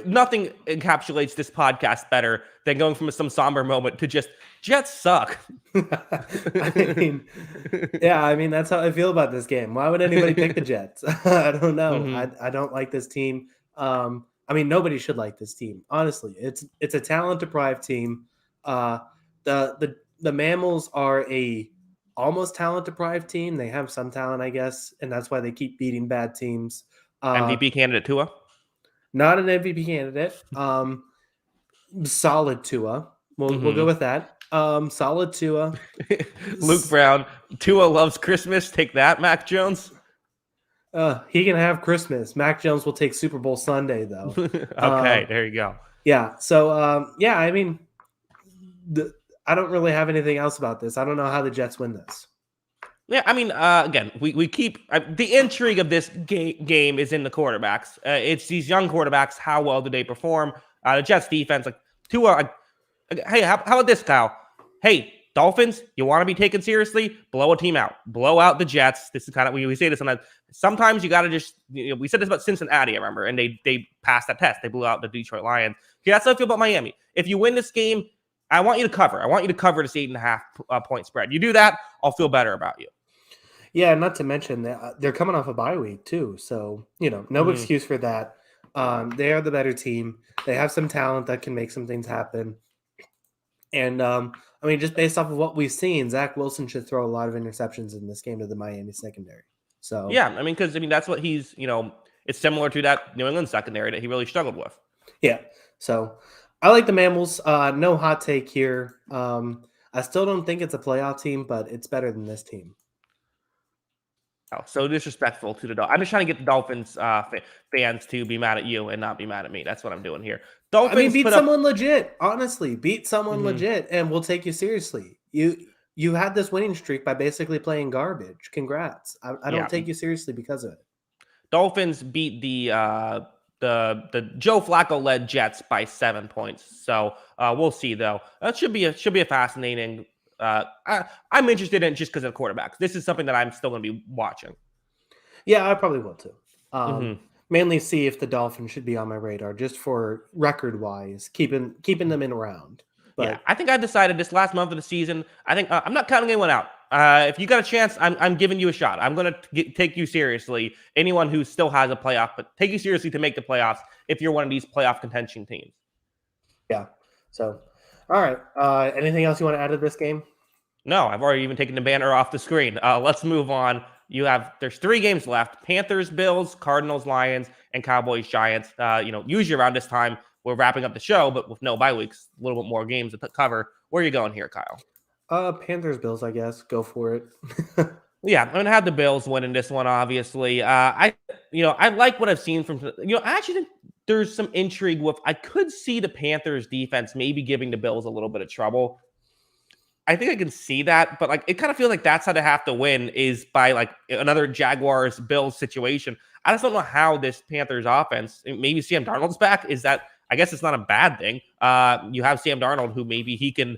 nothing encapsulates this podcast better than going from some somber moment to just Jets suck. I mean, that's how I feel about this game. Why would anybody pick the Jets? I don't know. I don't like this team. I mean, nobody should like this team. Honestly, it's a talent deprived team. The Mammals are a almost talent deprived team. They have some talent, I guess, and that's why they keep beating bad teams. MVP candidate Tua? Not an MVP candidate. Solid Tua. We'll go with that. Solid Tua. Luke Brown. Tua loves Christmas. Take that, Mac Jones. He can have Christmas. Mac Jones will take Super Bowl Sunday, though. Okay, there you go. Yeah. So, I mean, I don't really have anything else about this. I don't know how the Jets win this. Yeah, I mean, again, we keep the intrigue of this game is in the quarterbacks. It's these young quarterbacks. How well do they perform? The Jets defense, like Tua. Hey, how about this, Kyle? Hey, Dolphins, you want to be taken seriously? Blow a team out. Blow out the Jets. This is kind of we say this sometimes. Sometimes you got to just. We said this about Cincinnati, I remember, and they passed that test. They blew out the Detroit Lions. Okay, that's how I feel about Miami. If you win this game, I want you to cover. I want you to cover this 8.5 point spread. You do that, I'll feel better about you. Yeah, not to mention that they're coming off a bye week too, so no excuse for that. They are the better team. They have some talent that can make some things happen. And I mean, just based off of what we've seen, Zach Wilson should throw a lot of interceptions in this game to the Miami secondary. So yeah, I mean, because that's what he's. It's similar to that New England secondary that he really struggled with. Yeah, so. I like the Mammals. No hot take here. I still don't think it's a playoff team, but it's better than this team. Oh, so disrespectful to the Dolphins. I'm just trying to get the Dolphins fans to be mad at you and not be mad at me. That's what I'm doing here. Dolphins, I mean, beat someone legit. Honestly, beat someone legit, and we'll take you seriously. You had this winning streak by basically playing garbage. Congrats. I don't take you seriously because of it. Dolphins beat the Joe Flacco led Jets by 7 points. So we'll see though. That should be a fascinating. I'm interested in just because of quarterbacks. This is something that I'm still going to be watching. Yeah, I probably will too. Mainly see if the Dolphins should be on my radar, just for record wise, keeping them in round. But yeah, I think I decided this last month of the season. I think I'm not counting anyone out. If you got a chance, I'm giving you a shot. I'm going to take you seriously. Anyone who still has a playoff, but take you seriously to make the playoffs if you're one of these playoff contention teams. Yeah. So, all right. Anything else you want to add to this game? No, I've already even taken the banner off the screen. Let's move on. There's 3 games left: Panthers, Bills, Cardinals, Lions, and Cowboys, Giants. Usually around this time we're wrapping up the show, but with no bye weeks, a little bit more games to cover. Where are you going here, Kyle? Panthers, Bills, I guess. Go for it. Yeah, I'm gonna have the Bills winning this one. Obviously, I like what I've seen from. I actually think there's some intrigue with. I could see the Panthers defense maybe giving the Bills a little bit of trouble. I think I can see that, but like it kind of feels like that's how they have to win is by like another Jaguars Bills situation. I just don't know how this Panthers offense, maybe Sam Darnold's back. Is that I guess it's not a bad thing. You have Sam Darnold who maybe he can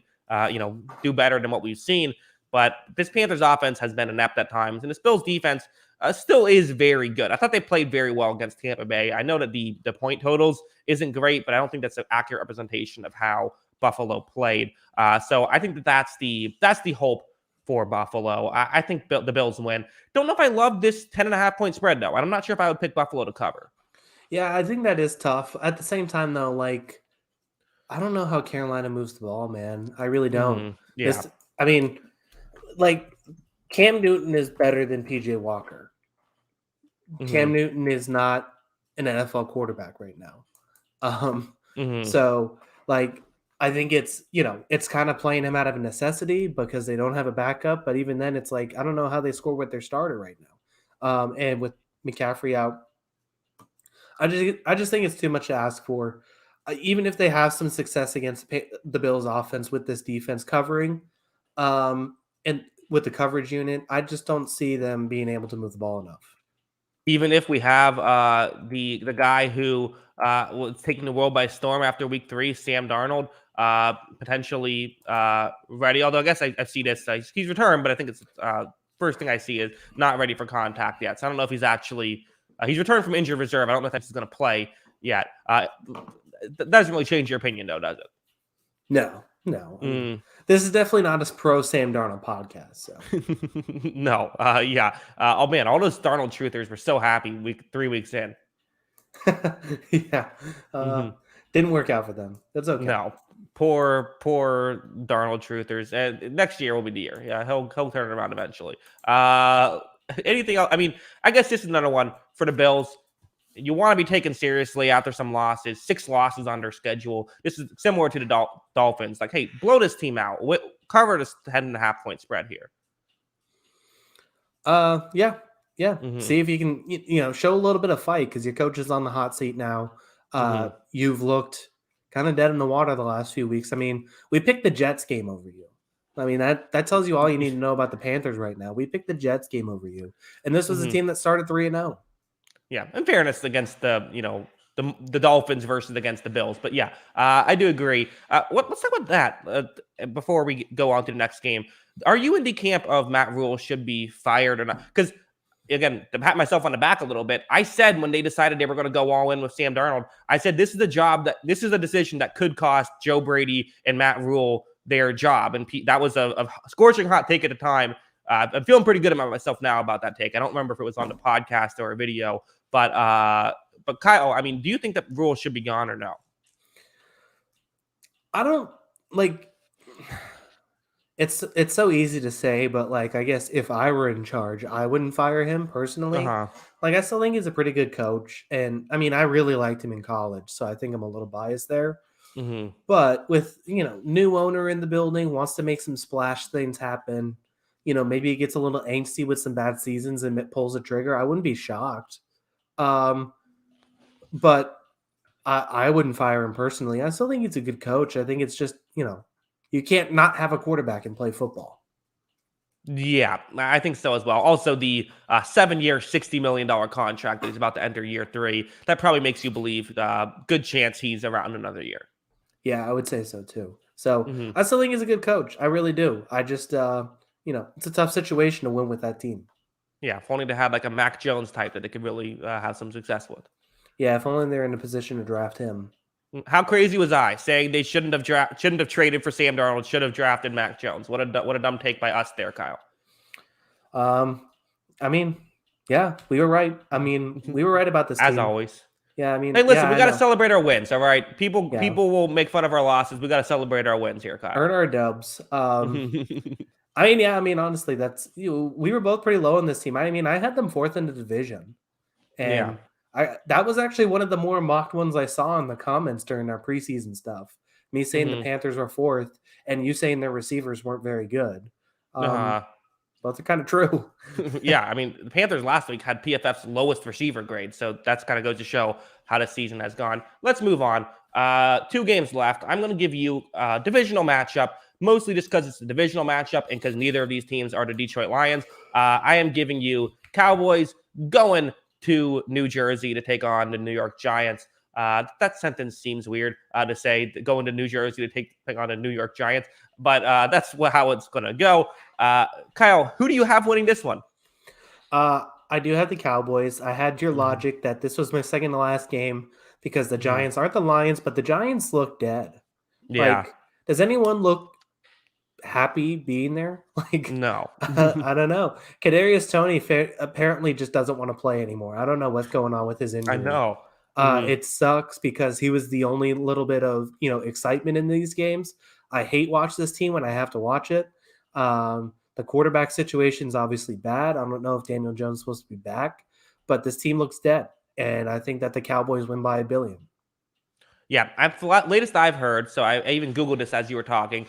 do better than what we've seen. But this Panthers offense has been inept at times, and this Bills defense still is very good. I thought they played very well against Tampa Bay. I know that the point totals isn't great, but I don't think that's an accurate representation of how Buffalo played. So I think that's the hope for Buffalo. I think the Bills win. Don't know if I love this 10.5-point spread though. I'm not sure if I would pick Buffalo to cover. Yeah, I think that is tough. At the same time though, like I don't know how Carolina moves the ball, man. I really don't. Yeah. I mean, like Cam Newton is better than PJ Walker. Cam Newton is not an NFL quarterback right now. So like I think it's kind of playing him out of necessity because they don't have a backup. But even then, it's like I don't know how they score with their starter right now. And with McCaffrey out, I just think it's too much to ask for. Even if they have some success against the Bills' offense with this defense covering, and with the coverage unit, I just don't see them being able to move the ball enough. Even if we have the guy who was taking the world by storm after week 3, Sam Darnold, potentially ready. Although I guess I see this. He's returned, but I think it's first thing I see is not ready for contact yet. So I don't know if he's actually he's returned from injured reserve. I don't know if he's going to play yet. That doesn't really change your opinion, though, does it? No. This is definitely not a pro Sam Darnold podcast. So. No. Yeah. Oh man, all those Darnold truthers were so happy 3 weeks in. Yeah. Didn't work out for them. That's okay. No. Poor Darnold truthers. And next year will be the year. Yeah, he'll turn it around eventually. Anything else? I mean, I guess this is another one for the Bills. You want to be taken seriously after some losses, 6 losses on their schedule. This is similar to the Dolphins. Like, hey, blow this team out. Cover this 10.5-point spread here. Yeah. See if you can, show a little bit of fight because your coach is on the hot seat now. You've looked kind of dead in the water the last few weeks. I mean, we picked the Jets game over you. I mean, that tells you all you need to know about the Panthers right now. We picked the Jets game over you. And this was a team that started 3-0. Yeah, in fairness against the Dolphins versus against the Bills. But yeah, I do agree. Let's talk about that before we go on to the next game. Are you in the camp of Matt Rule should be fired or not? Because again, to pat myself on the back a little bit, I said when they decided they were going to go all in with Sam Darnold, I said this is a decision that could cost Joe Brady and Matt Rule their job. And that was a scorching hot take at the time. I'm feeling pretty good about myself now about that take. I don't remember if it was on the podcast or a video. But Kyle, I mean, do you think that Rule should be gone or no? I don't like. It's so easy to say, but like I guess if I were in charge, I wouldn't fire him personally. Like I still think he's a pretty good coach, and I mean I really liked him in college, so I think I'm a little biased there. But with new owner in the building, wants to make some splash things happen. Maybe he gets a little angsty with some bad seasons and it pulls a trigger. I wouldn't be shocked. But I wouldn't fire him personally. I still think he's a good coach. I think it's just, you can't not have a quarterback and play football. Yeah, I think so as well. Also, the 7-year, $60 million contract that he's about to enter year 3, that probably makes you believe good chance he's around another year. Yeah, I would say so too. So I still think he's a good coach. I really do. I just, it's a tough situation to win with that team. Yeah, if only to have like a Mac Jones type that they could really have some success with. Yeah, if only they're in a position to draft him. How crazy was I saying they shouldn't have traded for Sam Darnold, should have drafted Mac Jones? What a dumb take by us there, Kyle. I mean, yeah, we were right. I mean, we were right about this as team. Always. Yeah, I mean, hey, listen, we got to celebrate our wins. All right, people will make fun of our losses. We got to celebrate our wins here, Kyle. Earn our dubs. I mean, honestly, that's we were both pretty low on this team. I mean, I had them 4th in the division, and that was actually one of the more mocked ones I saw in the comments during our preseason stuff. Me saying the Panthers were 4th, and you saying their receivers weren't very good. Both are kind of true. Yeah, I mean, the Panthers last week had PFF's lowest receiver grade, so that's kind of goes to show how the season has gone. Let's move on. 2 games left. I'm going to give you a divisional matchup, mostly just because it's a divisional matchup and because neither of these teams are the Detroit Lions. I am giving you Cowboys going to New Jersey to take on the New York Giants. That sentence seems weird to say, going to New Jersey to take on the New York Giants, but that's how it's going to go. Kyle, who do you have winning this one? I do have the Cowboys. I had your logic that this was my second to last game because the Giants aren't the Lions, but the Giants look dead. Yeah. Like, does anyone look happy being there? Like, no. I don't know. Kadarius Toney apparently just doesn't want to play anymore. I don't know what's going on with his injury. I know. It sucks because he was the only little bit of excitement in these games. I hate watch this team when I have to watch it. The quarterback situation is obviously bad. I don't know if Daniel Jones is supposed to be back, but this team looks dead, and I think that the Cowboys win by 1 billion. Yeah, latest I've heard, so I even Googled this as you were talking.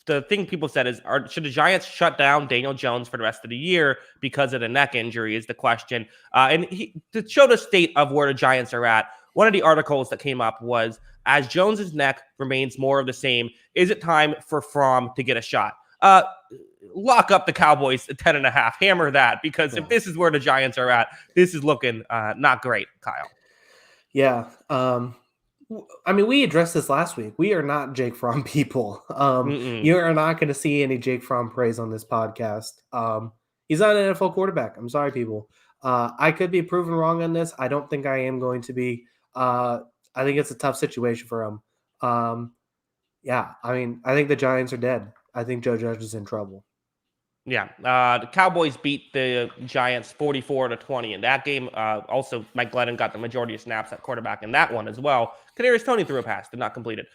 The thing people said is, should the Giants shut down Daniel Jones for the rest of the year because of the neck injury is the question. And to show the state of where the Giants are at, one of the articles that came up was, as Jones's neck remains more of the same, is it time for Fromm to get a shot? Lock up the Cowboys at 10.5. Hammer that, because if this is where the Giants are at, this is looking not great, Kyle. Yeah. I mean, we addressed this last week. We are not Jake Fromm people. You are not going to see any Jake Fromm praise on this podcast. He's not an NFL quarterback. I'm sorry, people. I could be proven wrong on this. I don't think I am going to be. I think it's a tough situation for him. Yeah, I mean, I think the Giants are dead. I think Joe Judge is in trouble. Yeah, the Cowboys beat the Giants 44-20 in that game. Also, Mike Glennon got the majority of snaps at quarterback in that one as well. Kadarius Toney threw a pass, did not complete it.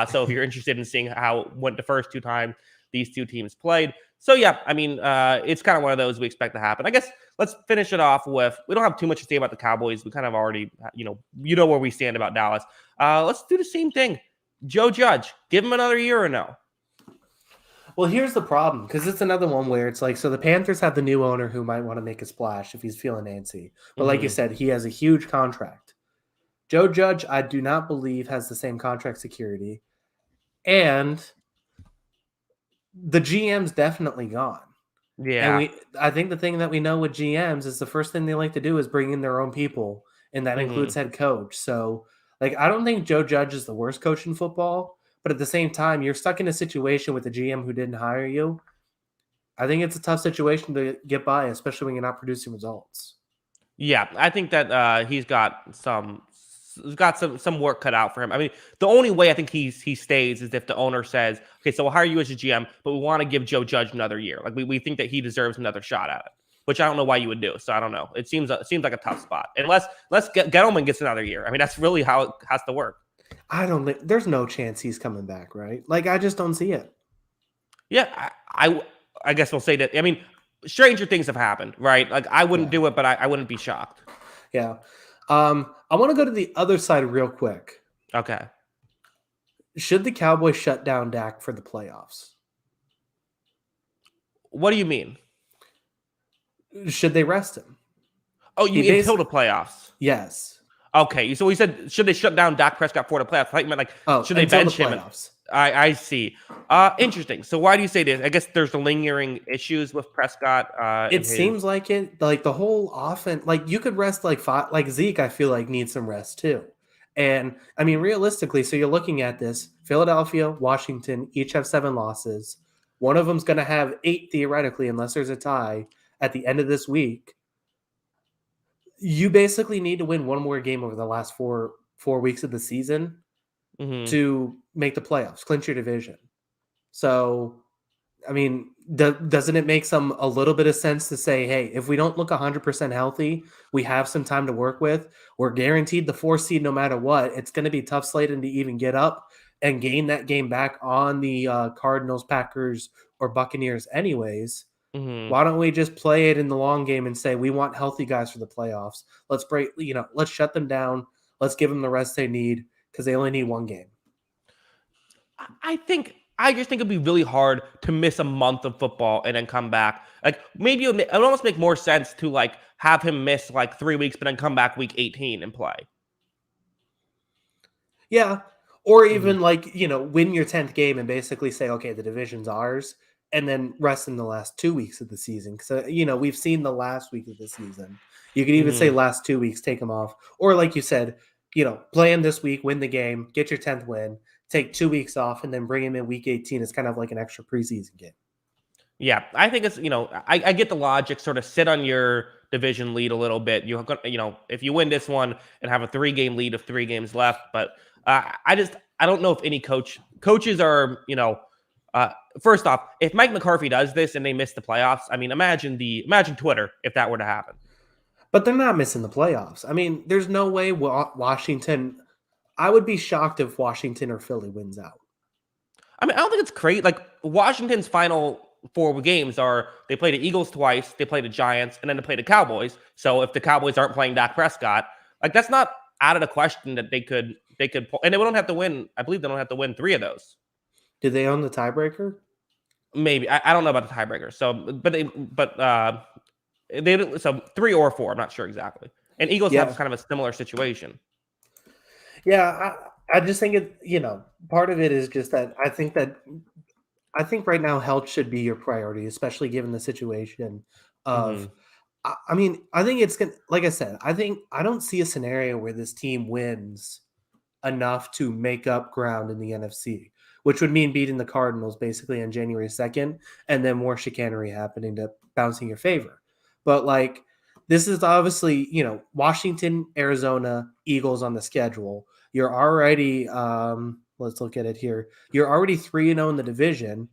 So if you're interested in seeing how it went the first 2 times these 2 teams played. So yeah, I mean, it's kind of one of those we expect to happen. I guess let's finish it off with, we don't have too much to say about the Cowboys. We kind of already, you know where we stand about Dallas. Let's do the same thing. Joe Judge, give him another year or no? Well, here's the problem, because it's another one where it's like, so the Panthers have the new owner who might want to make a splash if he's feeling antsy. But like you said, he has a huge contract. Joe Judge, I do not believe, has the same contract security. And the GM's definitely gone. Yeah. And I think the thing that we know with GMs is the first thing they like to do is bring in their own people, and that includes head coach. So, like, I don't think Joe Judge is the worst coach in football. But at the same time, you're stuck in a situation with a GM who didn't hire you. I think it's a tough situation to get by, especially when you're not producing results. Yeah, I think that he's got some work cut out for him. I mean, the only way I think he stays is if the owner says, okay, so we'll hire you as a GM, but we want to give Joe Judge another year. Like we think that he deserves another shot at it, which I don't know why you would do. So I don't know. It seems like a tough spot. Unless Gettleman gets another year. I mean, that's really how it has to work. There's no chance he's coming back, right? Like, I just don't see it. Yeah, I guess we'll say that. I mean, stranger things have happened, right? Like, I wouldn't do it, but I wouldn't be shocked. Yeah. I want to go to the other side real quick. Okay. Should the Cowboys shut down Dak for the playoffs? What do you mean? Should they rest him? Oh, you mean until the playoffs? Yes. Okay, so we said, should they shut down Dak Prescott for the playoffs? I meant should they bench him? I see. Interesting. So why do you say this? I guess there's the lingering issues with Prescott. It seems like it. Like the whole offense, like you could rest like Zeke. I feel like needs some rest too. And I mean, realistically, so you're looking at this: Philadelphia, Washington, each have 7 losses. One of them's going to have 8 theoretically, unless there's a tie at the end of this week. You basically need to win one more game over the last four weeks of the season to make the playoffs, clinch your division. So, I mean, doesn't it make a little bit of sense to say, hey, if we don't look 100% healthy, we have some time to work with. We're guaranteed the 4 seed no matter what. It's going to be tough slating to even get up and gain that game back on the Cardinals, Packers, or Buccaneers anyways. Why don't we just play it in the long game and say we want healthy guys for the playoffs? Let's shut them down. Let's give them the rest they need because they only need 1 game. I just think it'd be really hard to miss a month of football and then come back. Like maybe it would almost make more sense to like have him miss like 3 weeks, but then come back week 18 and play. Yeah. Or Mhm. even like, win your 10th game and basically say, okay, the division's ours, and then rest in the last 2 weeks of the season. So, we've seen the last week of the season. You could even say Mhm. last 2 weeks, take them off. Or like you said, play them this week, win the game, get your 10th win, take 2 weeks off, and then bring him in week 18. It's kind of like an extra preseason game. Yeah, I think it's I get the logic. Sort of sit on your division lead a little bit. If you win this one and have a 3-game lead of 3 games left, but I don't know if any coaches are uh, first off, if Mike McCarthy does this and they miss the playoffs, I mean, imagine Twitter if that were to happen. But they're not missing the playoffs. I mean, there's no way Washington. I would be shocked if Washington or Philly wins out. I mean, I don't think it's great. Like Washington's final 4 games are they play the Eagles twice, they play the Giants, and then they play the Cowboys. So if the Cowboys aren't playing Dak Prescott, like that's not out of the question that they could pull, and they don't have to win. I believe they don't have to win 3 of those. Do they own the tiebreaker? Maybe I don't know about the tiebreaker. So, they so 3 or 4. I'm not sure exactly. And Eagles have Yeah. kind of a similar situation. Yeah, I just think part of it is just that I think right now health should be your priority, especially given the situation of Hmm. I mean, I think it's gonna like I said, I don't see a scenario where this team wins enough to make up ground in the NFC, which would mean beating the Cardinals basically on January 2nd and then more chicanery happening to bounce in your favor. But like this is obviously, Washington, Arizona, Eagles on the schedule. You're already let's look at it here. You're already 3-0 in the division.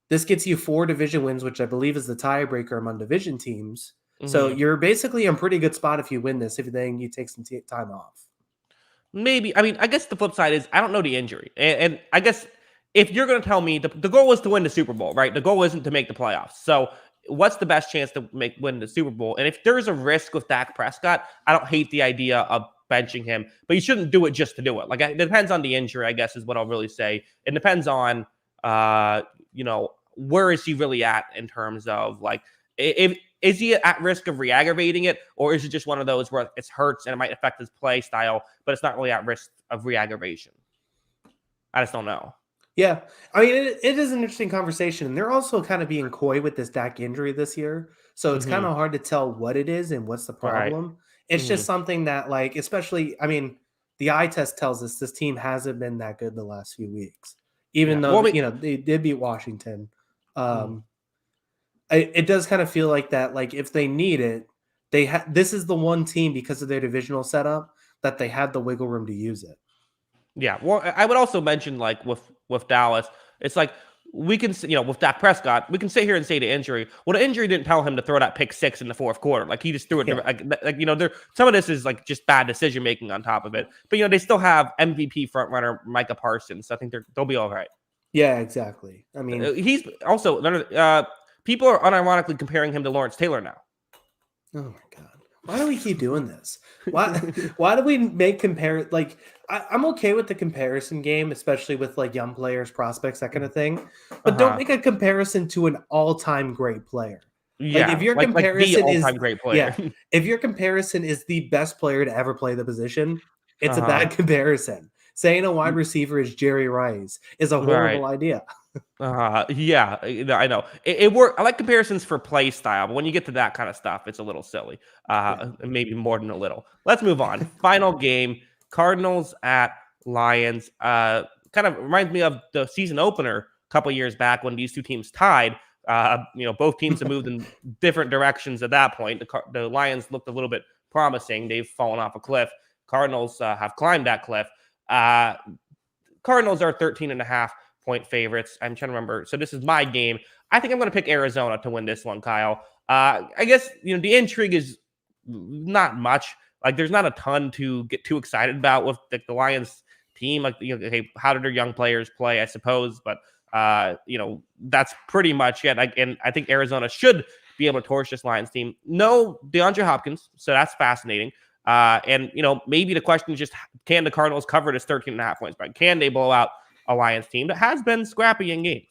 This gets you 4 division wins, which I believe is the tiebreaker among division teams. So Hmm. you're basically in a pretty good spot if you win this, if then you take some time off. Maybe. I mean, I guess the flip side is I don't know the injury. And I guess if you're going to tell me the goal was to win the Super Bowl, right? The goal isn't to make the playoffs. So what's the best chance to win the Super Bowl? And if there's a risk with Dak Prescott, I don't hate the idea of benching him, but you shouldn't do it just to do it. Like it depends on the injury, I guess, is what I'll really say. It depends on, where is he really at in terms of like if is he at risk of re-aggravating it, or is it just one of those where it hurts and it might affect his play style, but it's not really at risk of re-aggravation? I just don't know. Yeah. I mean, it is an interesting conversation. And they're also kind of being coy with this Dak injury this year. So it's kind Hmm. of hard to tell what it is and what's the Right. problem. It's Hmm. just something that, like, especially, I mean, the eye test tells us this team hasn't been that good the last few weeks, Yeah. even Well, though, I mean, they did beat Washington. mhm. Um, it does kind of feel like that, like, if they need it, this is the one team because of their divisional setup that they have the wiggle room to use it. Yeah. Well, I would also mention like with Dallas, it's like we can with Dak Prescott, we can sit here and say the injury. Well, the injury didn't tell him to throw that pick six in the fourth quarter. Like he just threw it. Yeah. There some of this is like just bad decision making on top of it. But they still have MVP front runner Micah Parsons. So I think they'll be all right. Yeah, exactly. I mean, He's also people are unironically comparing him to Lawrence Taylor now. oh my god. Why do we keep doing this? Why why do we make like I'm okay with the comparison game, especially with like young players, prospects, that kind of thing. Uh But don't huh. make a comparison to an all-time great player. Like if Yeah, your like the comparison all is time great player. yeah, if your comparison is the best player to ever play the position, it's a Uh bad comparison. Saying a huh. wide receiver is Jerry Rice is a Right. horrible idea. Yeah, I know. It work. I like comparisons for play style, but when you get to that kind of stuff, it's a little silly. Yeah. Maybe more than a little. Let's move on. Final game: Cardinals at Lions. Kind of reminds me of the season opener a couple years back when these two teams tied. Both teams have moved in different directions at that point. The Lions looked a little bit promising. They've fallen off a cliff. Cardinals have climbed that cliff. Uh, Cardinals are 13.5 point favorites. I'm trying to remember. So this is my game. I think I'm going to pick Arizona to win this one, Kyle. I guess the intrigue is not much. Like there's not a ton to get too excited about with the Lions team. Like hey, how did their young players play? I suppose, but that's pretty much it. And I think Arizona should be able to torch this Lions team. No DeAndre Hopkins, so that's fascinating. And maybe the question is just can the Cardinals cover this 13.5 points? But can they blow out a Lions team that has been scrappy in games?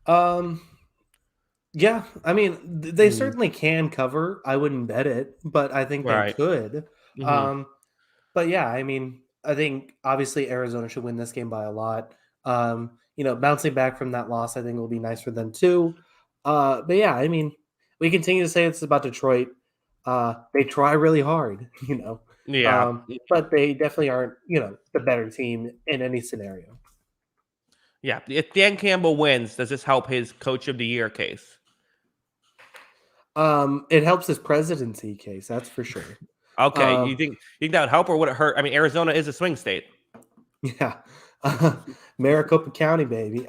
Um Yeah, I mean, they Mm, certainly can cover. I wouldn't bet it, but I think they right. could. Hmm. Um, but yeah, I mean, I think obviously Arizona should win this game by a lot. Bouncing back from that loss, I think will be nice for them too. But yeah, I mean, we continue to say it's about Detroit. They try really hard, Yeah. but they definitely aren't, the better team in any scenario. Yeah. If Dan Campbell wins, does this help his Coach of the Year case? It helps his presidency case, that's for sure. Okay, you think that would help or would it hurt? I mean, Arizona is a swing state. Yeah. Maricopa County, baby.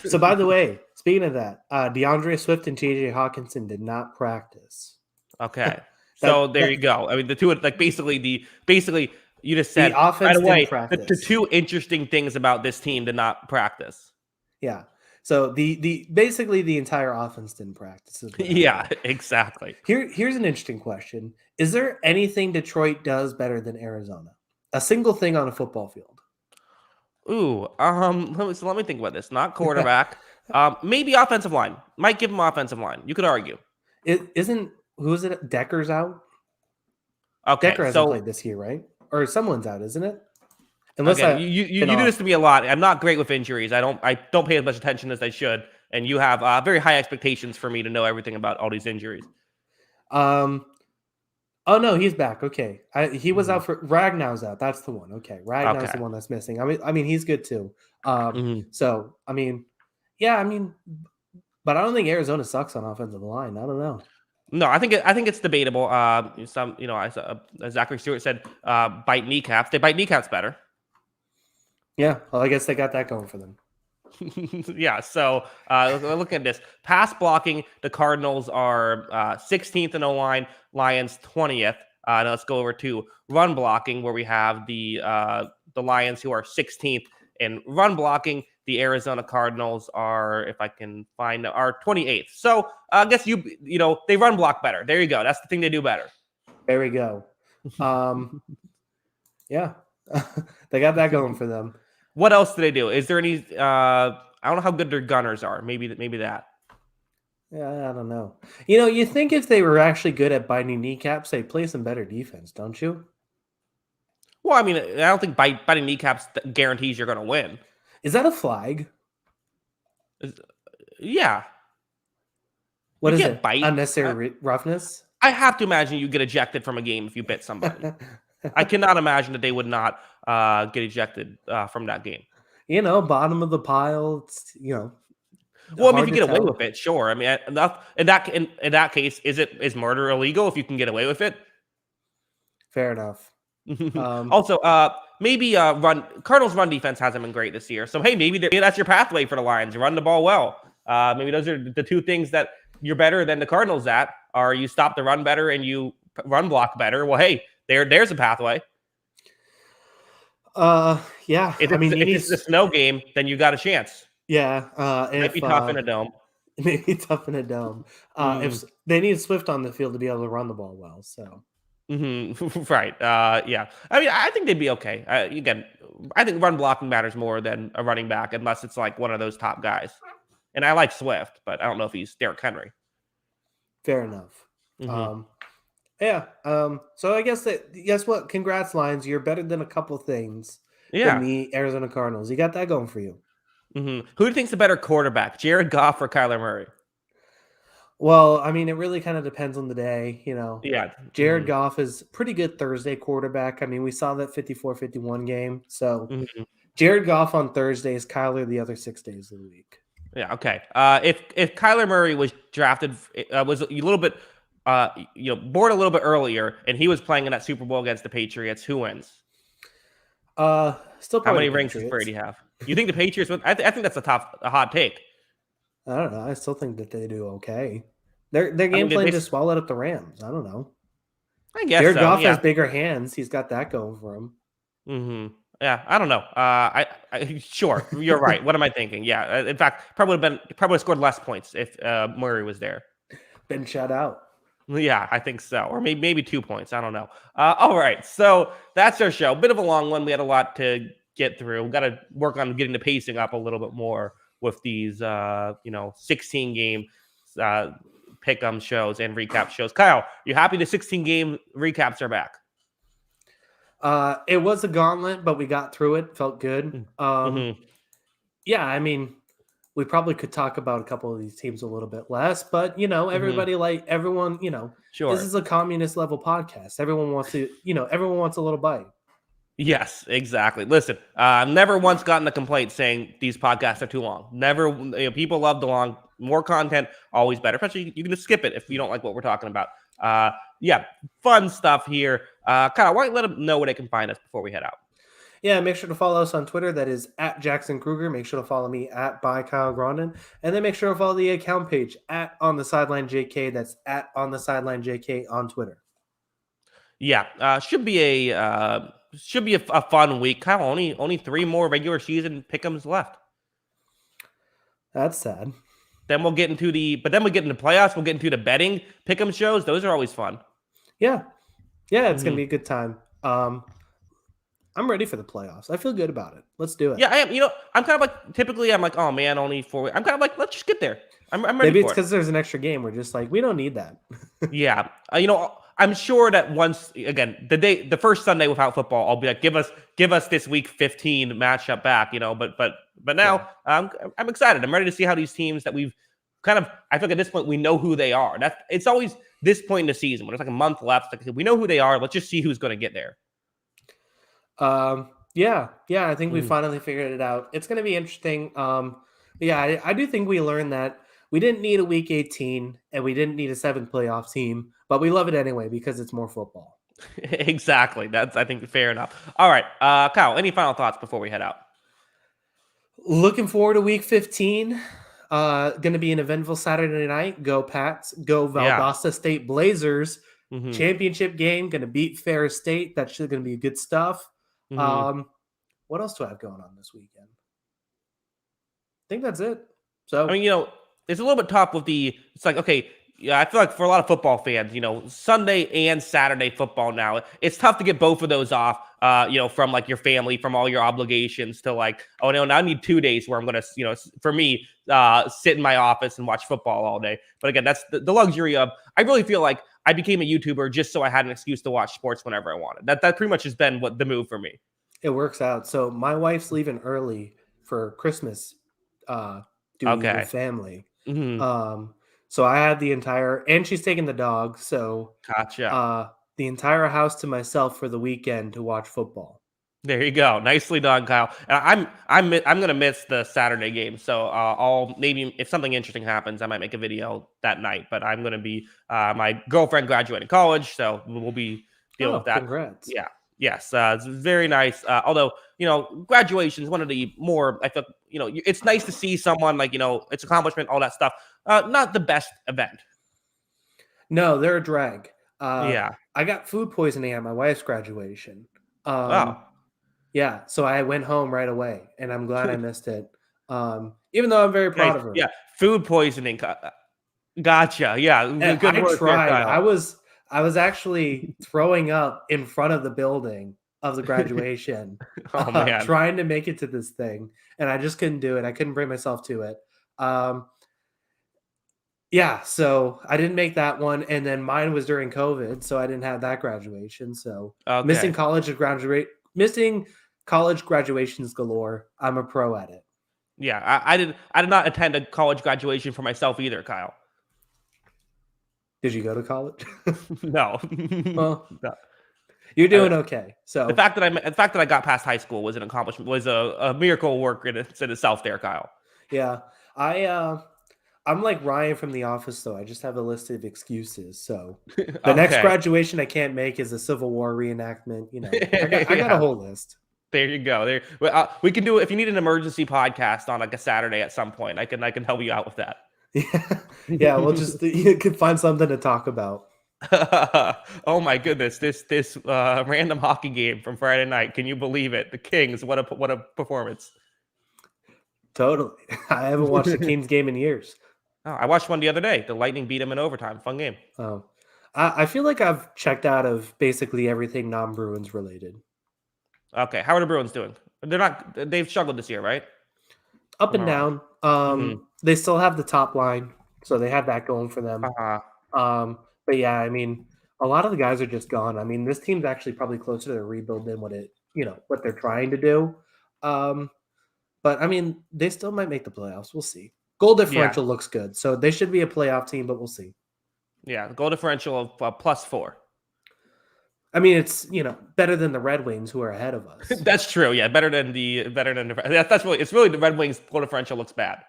So by the way, speaking of that, DeAndre Swift and JJ Hawkinson did not practice. Okay. So there you go. I mean, the two, like basically you just said the offense right away didn't practice. the two interesting things about this team did not practice. Yeah. So the basically the entire offense didn't practice. Yeah, exactly. Here's an interesting question. Is there anything Detroit does better than Arizona? A single thing on a football field. Ooh, let me think about this. Not quarterback. Maybe offensive line. Might give him offensive line. You could argue. Who is it? Decker's out? Okay. Decker hasn't played this year, right? Or someone's out, isn't it? Unless you do this to me a lot. I'm not great with injuries. I don't pay as much attention as I should. And you have very high expectations for me to know everything about all these injuries. Oh no, he's back. Okay, he was out for Ragnow's out. That's the one. Okay, Ragnow's the one that's missing. I mean, he's good too. So I mean, yeah, but I don't think Arizona sucks on offensive line. I don't know. No, I think it's debatable. Zachary Stewart said, bite kneecaps. They bite kneecaps better. Yeah, well, I guess they got that going for them. Yeah, so look at this. Pass blocking, the Cardinals are 16th in O-line, Lions 20th. Now let's go over to run blocking, where we have the Lions, who are 16th in run blocking. The Arizona Cardinals are, if I can find, are 28th. So I guess they run block better. There you go. That's the thing they do better. There we go. Yeah, they got that going for them. What else do they do? Is there any? I don't know how good their gunners are. Maybe that. Yeah, I don't know. You think if they were actually good at biting kneecaps, they'd play some better defense, don't you? Well, I mean, I don't think biting kneecaps guarantees you're going to win. Is that a flag? Yeah. What is it? Bite? Unnecessary roughness? I have to imagine you get ejected from a game if you bit somebody. I cannot imagine that they would not get ejected from that game. Bottom of the pile. Well, I mean, if you get away with it, sure. I mean, in that case, is murder illegal if you can get away with it? Fair enough. Also, maybe Cardinals' run defense hasn't been great this year. So hey, maybe that's your pathway for the Lions. You run the ball well. Maybe those are the two things that you're better than the Cardinals at. Are you stop the run better and you run block better? Well, hey. There's a pathway. Yeah. If it's a snow game, then you got a chance. Yeah. It might be tough in a dome. Maybe tough in a dome. If they need Swift on the field to be able to run the ball well, so. Right. Yeah. I mean, I think they'd be okay. Again, I think run blocking matters more than a running back, unless it's like one of those top guys. And I like Swift, but I don't know if he's Derrick Henry. Fair enough. Yeah. So I guess guess what? Congrats, Lions. You're better than a couple things than the Arizona Cardinals. You got that going for you. Who do you think's the better quarterback, Jared Goff or Kyler Murray? Well, I mean, it really kind of depends on the day, Yeah. Jared Goff is pretty good Thursday quarterback. I mean, we saw that 54-51 game. So Jared Goff on Thursdays, Kyler the other 6 days of the week. Yeah. Okay. If Kyler Murray was drafted, was a little bit. Born a little bit earlier, and he was playing in that Super Bowl against the Patriots. Who wins? Still, how many rings does Brady have? You think the Patriots win? I think that's a hot take. I don't know. I still think that they do okay. Their game plan just swallowed up the Rams. I don't know. I guess Jared Goff has bigger hands. He's got that going for him. Yeah, I don't know. Sure, you're right. What am I thinking? Yeah, in fact, probably scored less points if Murray was there. Been shut out. Yeah, I think so. Or maybe 2 points. I don't know. All right. So that's our show. Bit of a long one. We had a lot to get through. We've got to work on getting the pacing up a little bit more with these, 16-game pick-em shows and recap shows. Kyle, you happy the 16-game recaps are back? It was a gauntlet, but we got through it. Felt good. Mm-hmm. Yeah, I mean, we probably could talk about a couple of these teams a little bit less, but Mm-hmm. everyone, this Sure. is a communist level podcast. Everyone wants to, everyone wants a little bite. Yes, exactly. Listen, I've never once gotten a complaint saying these podcasts are too long. Never. People love the long. More content, always better. Especially you can just skip it if you don't like what we're talking about. Uh, yeah, fun stuff here. Kyle, why don't you let them know where they can find us before we head out? Yeah, make sure to follow us on Twitter. That is at Jackson Kruger. Make sure to follow me at by Kyle Grondin. And then make sure to follow the account page at On the Sideline JK. That's at On the Sideline JK on Twitter. Yeah, should be a fun week. Kyle, only 3 more regular season pick'ems left. That's sad. Then we'll get into playoffs. We'll get into the betting pick'em shows. Those are always fun. Yeah. Yeah, it's gonna be a good time. I'm ready for the playoffs. I feel good about it. Let's do it. Yeah, I am. I'm kind of like typically I'm like, oh man, only 4 weeks. I'm kind of like, let's just get there. I'm ready Maybe it's for it. because there's an extra game. We're just like, we don't need that. Yeah, I'm sure that once again the first Sunday without football, I'll be like, give us this week 15 matchup back. But now I'm excited. I'm ready to see how these teams that we've kind of I think at this point we know who they are. It's always this point in the season when there's like a month left. Like, we know who they are. Let's just see who's going to get there. Yeah. I think we finally figured it out. It's going to be interesting. Yeah, I do think we learned that we didn't need a week 18 and we didn't need a 7th playoff team, but we love it anyway because it's more football. Exactly. That's, I think, fair enough. All right, Kyle, any final thoughts before we head out? Looking forward to week 15. Going to be an eventful Saturday night. Go Pats. Go Valdosta State Blazers. Championship game. Going to beat Ferris State. That's going to be good stuff. What else do I have going on this weekend? I think that's it. So I mean, it's a little bit tough with it's like, okay, yeah, I feel like for a lot of football fans, Sunday and Saturday football now, it's tough to get both of those off, from like your family, from all your obligations to like, oh no, now I need 2 days where I'm going to, for me, sit in my office and watch football all day. But again, that's the luxury of, I really feel like I became a YouTuber just so I had an excuse to watch sports whenever I wanted. That pretty much has been what the move for me. It works out. So my wife's leaving early for Christmas duty with family. So I had the entire, and she's taking the dog. So gotcha. The entire house to myself for the weekend to watch football. There you go. Nicely done, Kyle. And I'm gonna miss the Saturday game, so I'll maybe if something interesting happens, I might make a video that night. But I'm gonna be my girlfriend graduating college, so we'll be dealing with that. Congrats. Yeah. Yes, it's very nice. Although, graduation is one of the more, I feel, it's nice to see someone like, its accomplishment, all that stuff. Not the best event. No, they're a drag. Yeah. I got food poisoning at my wife's graduation. Wow. Yeah, so I went home right away, and I'm glad I missed it. Even though I'm very proud of her. Yeah, food poisoning. Gotcha. Yeah, good work. I was actually throwing up in front of the building of the graduation, oh, man. trying to make it to this thing, and I just couldn't do it. I couldn't bring myself to it. Yeah, so I didn't make that one, and then mine was during COVID, so I didn't have that graduation. So missing college graduations galore. I'm a pro at it. Yeah, I did not attend a college graduation for myself either, Kyle. Did you go to college? No. Well, no. You're doing okay. So the fact that I got past high school was an accomplishment, was a miracle work in itself there, Kyle. Yeah. I'm like Ryan from The Office, though. I just have a list of excuses. So the next graduation I can't make is a Civil War reenactment. I got a whole list. There you go. We can do it if you need an emergency podcast on like a Saturday at some point. I can help you out with that. Yeah. We'll just you can find something to talk about. Oh my goodness! This random hockey game from Friday night. Can you believe it? The Kings. What a performance! Totally. I haven't watched the Kings game in years. Oh, I watched one the other day. The Lightning beat them in overtime. Fun game. Oh, I feel like I've checked out of basically everything non-Bruins related. Okay, how are the Bruins doing? They've struggled this year, right? Up and down. They still have the top line, so they have that going for them. But yeah, I mean, A lot of the guys are just gone. I mean, this team's actually probably closer to the rebuild than what they're trying to do. But I mean, they still might make the playoffs. We'll see. Goal differential looks good, so they should be a playoff team, but we'll see. Yeah, goal differential of +4. I mean, it's better than the Red Wings who are ahead of us. That's true. Yeah, better than that's really it's really the Red Wings goal differential looks bad.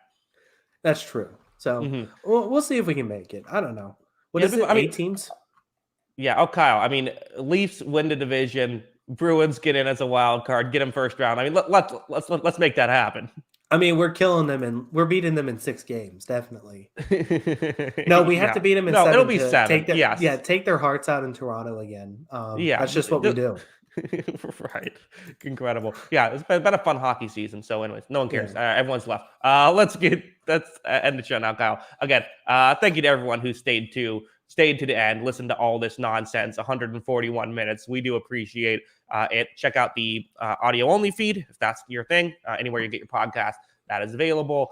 That's true. So we'll see if we can make it. I don't know. What is it? 8 teams? Yeah. Oh, Kyle. I mean, Leafs win the division. Bruins get in as a wild card. Get them first round. I mean, let's make that happen. I mean, we're killing them and we're beating them in 6 games, definitely. No, we have to beat them in 7. It'll be 7. Take their hearts out in Toronto again. That's just what we do. Right. Incredible. Yeah, it's been a fun hockey season. So, anyways, no one cares. Everyone's left. Let's end the show now, Kyle. Again, thank you to everyone who stayed to the end, listened to all this nonsense, 141 minutes. We do appreciate it. Check out the audio only feed if that's your thing. Anywhere you get your podcast, that is available.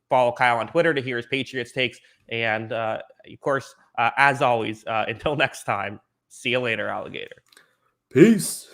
Follow Kyle on Twitter to hear his Patriots takes. And of course, as always, until next time, see you later, alligator. Peace.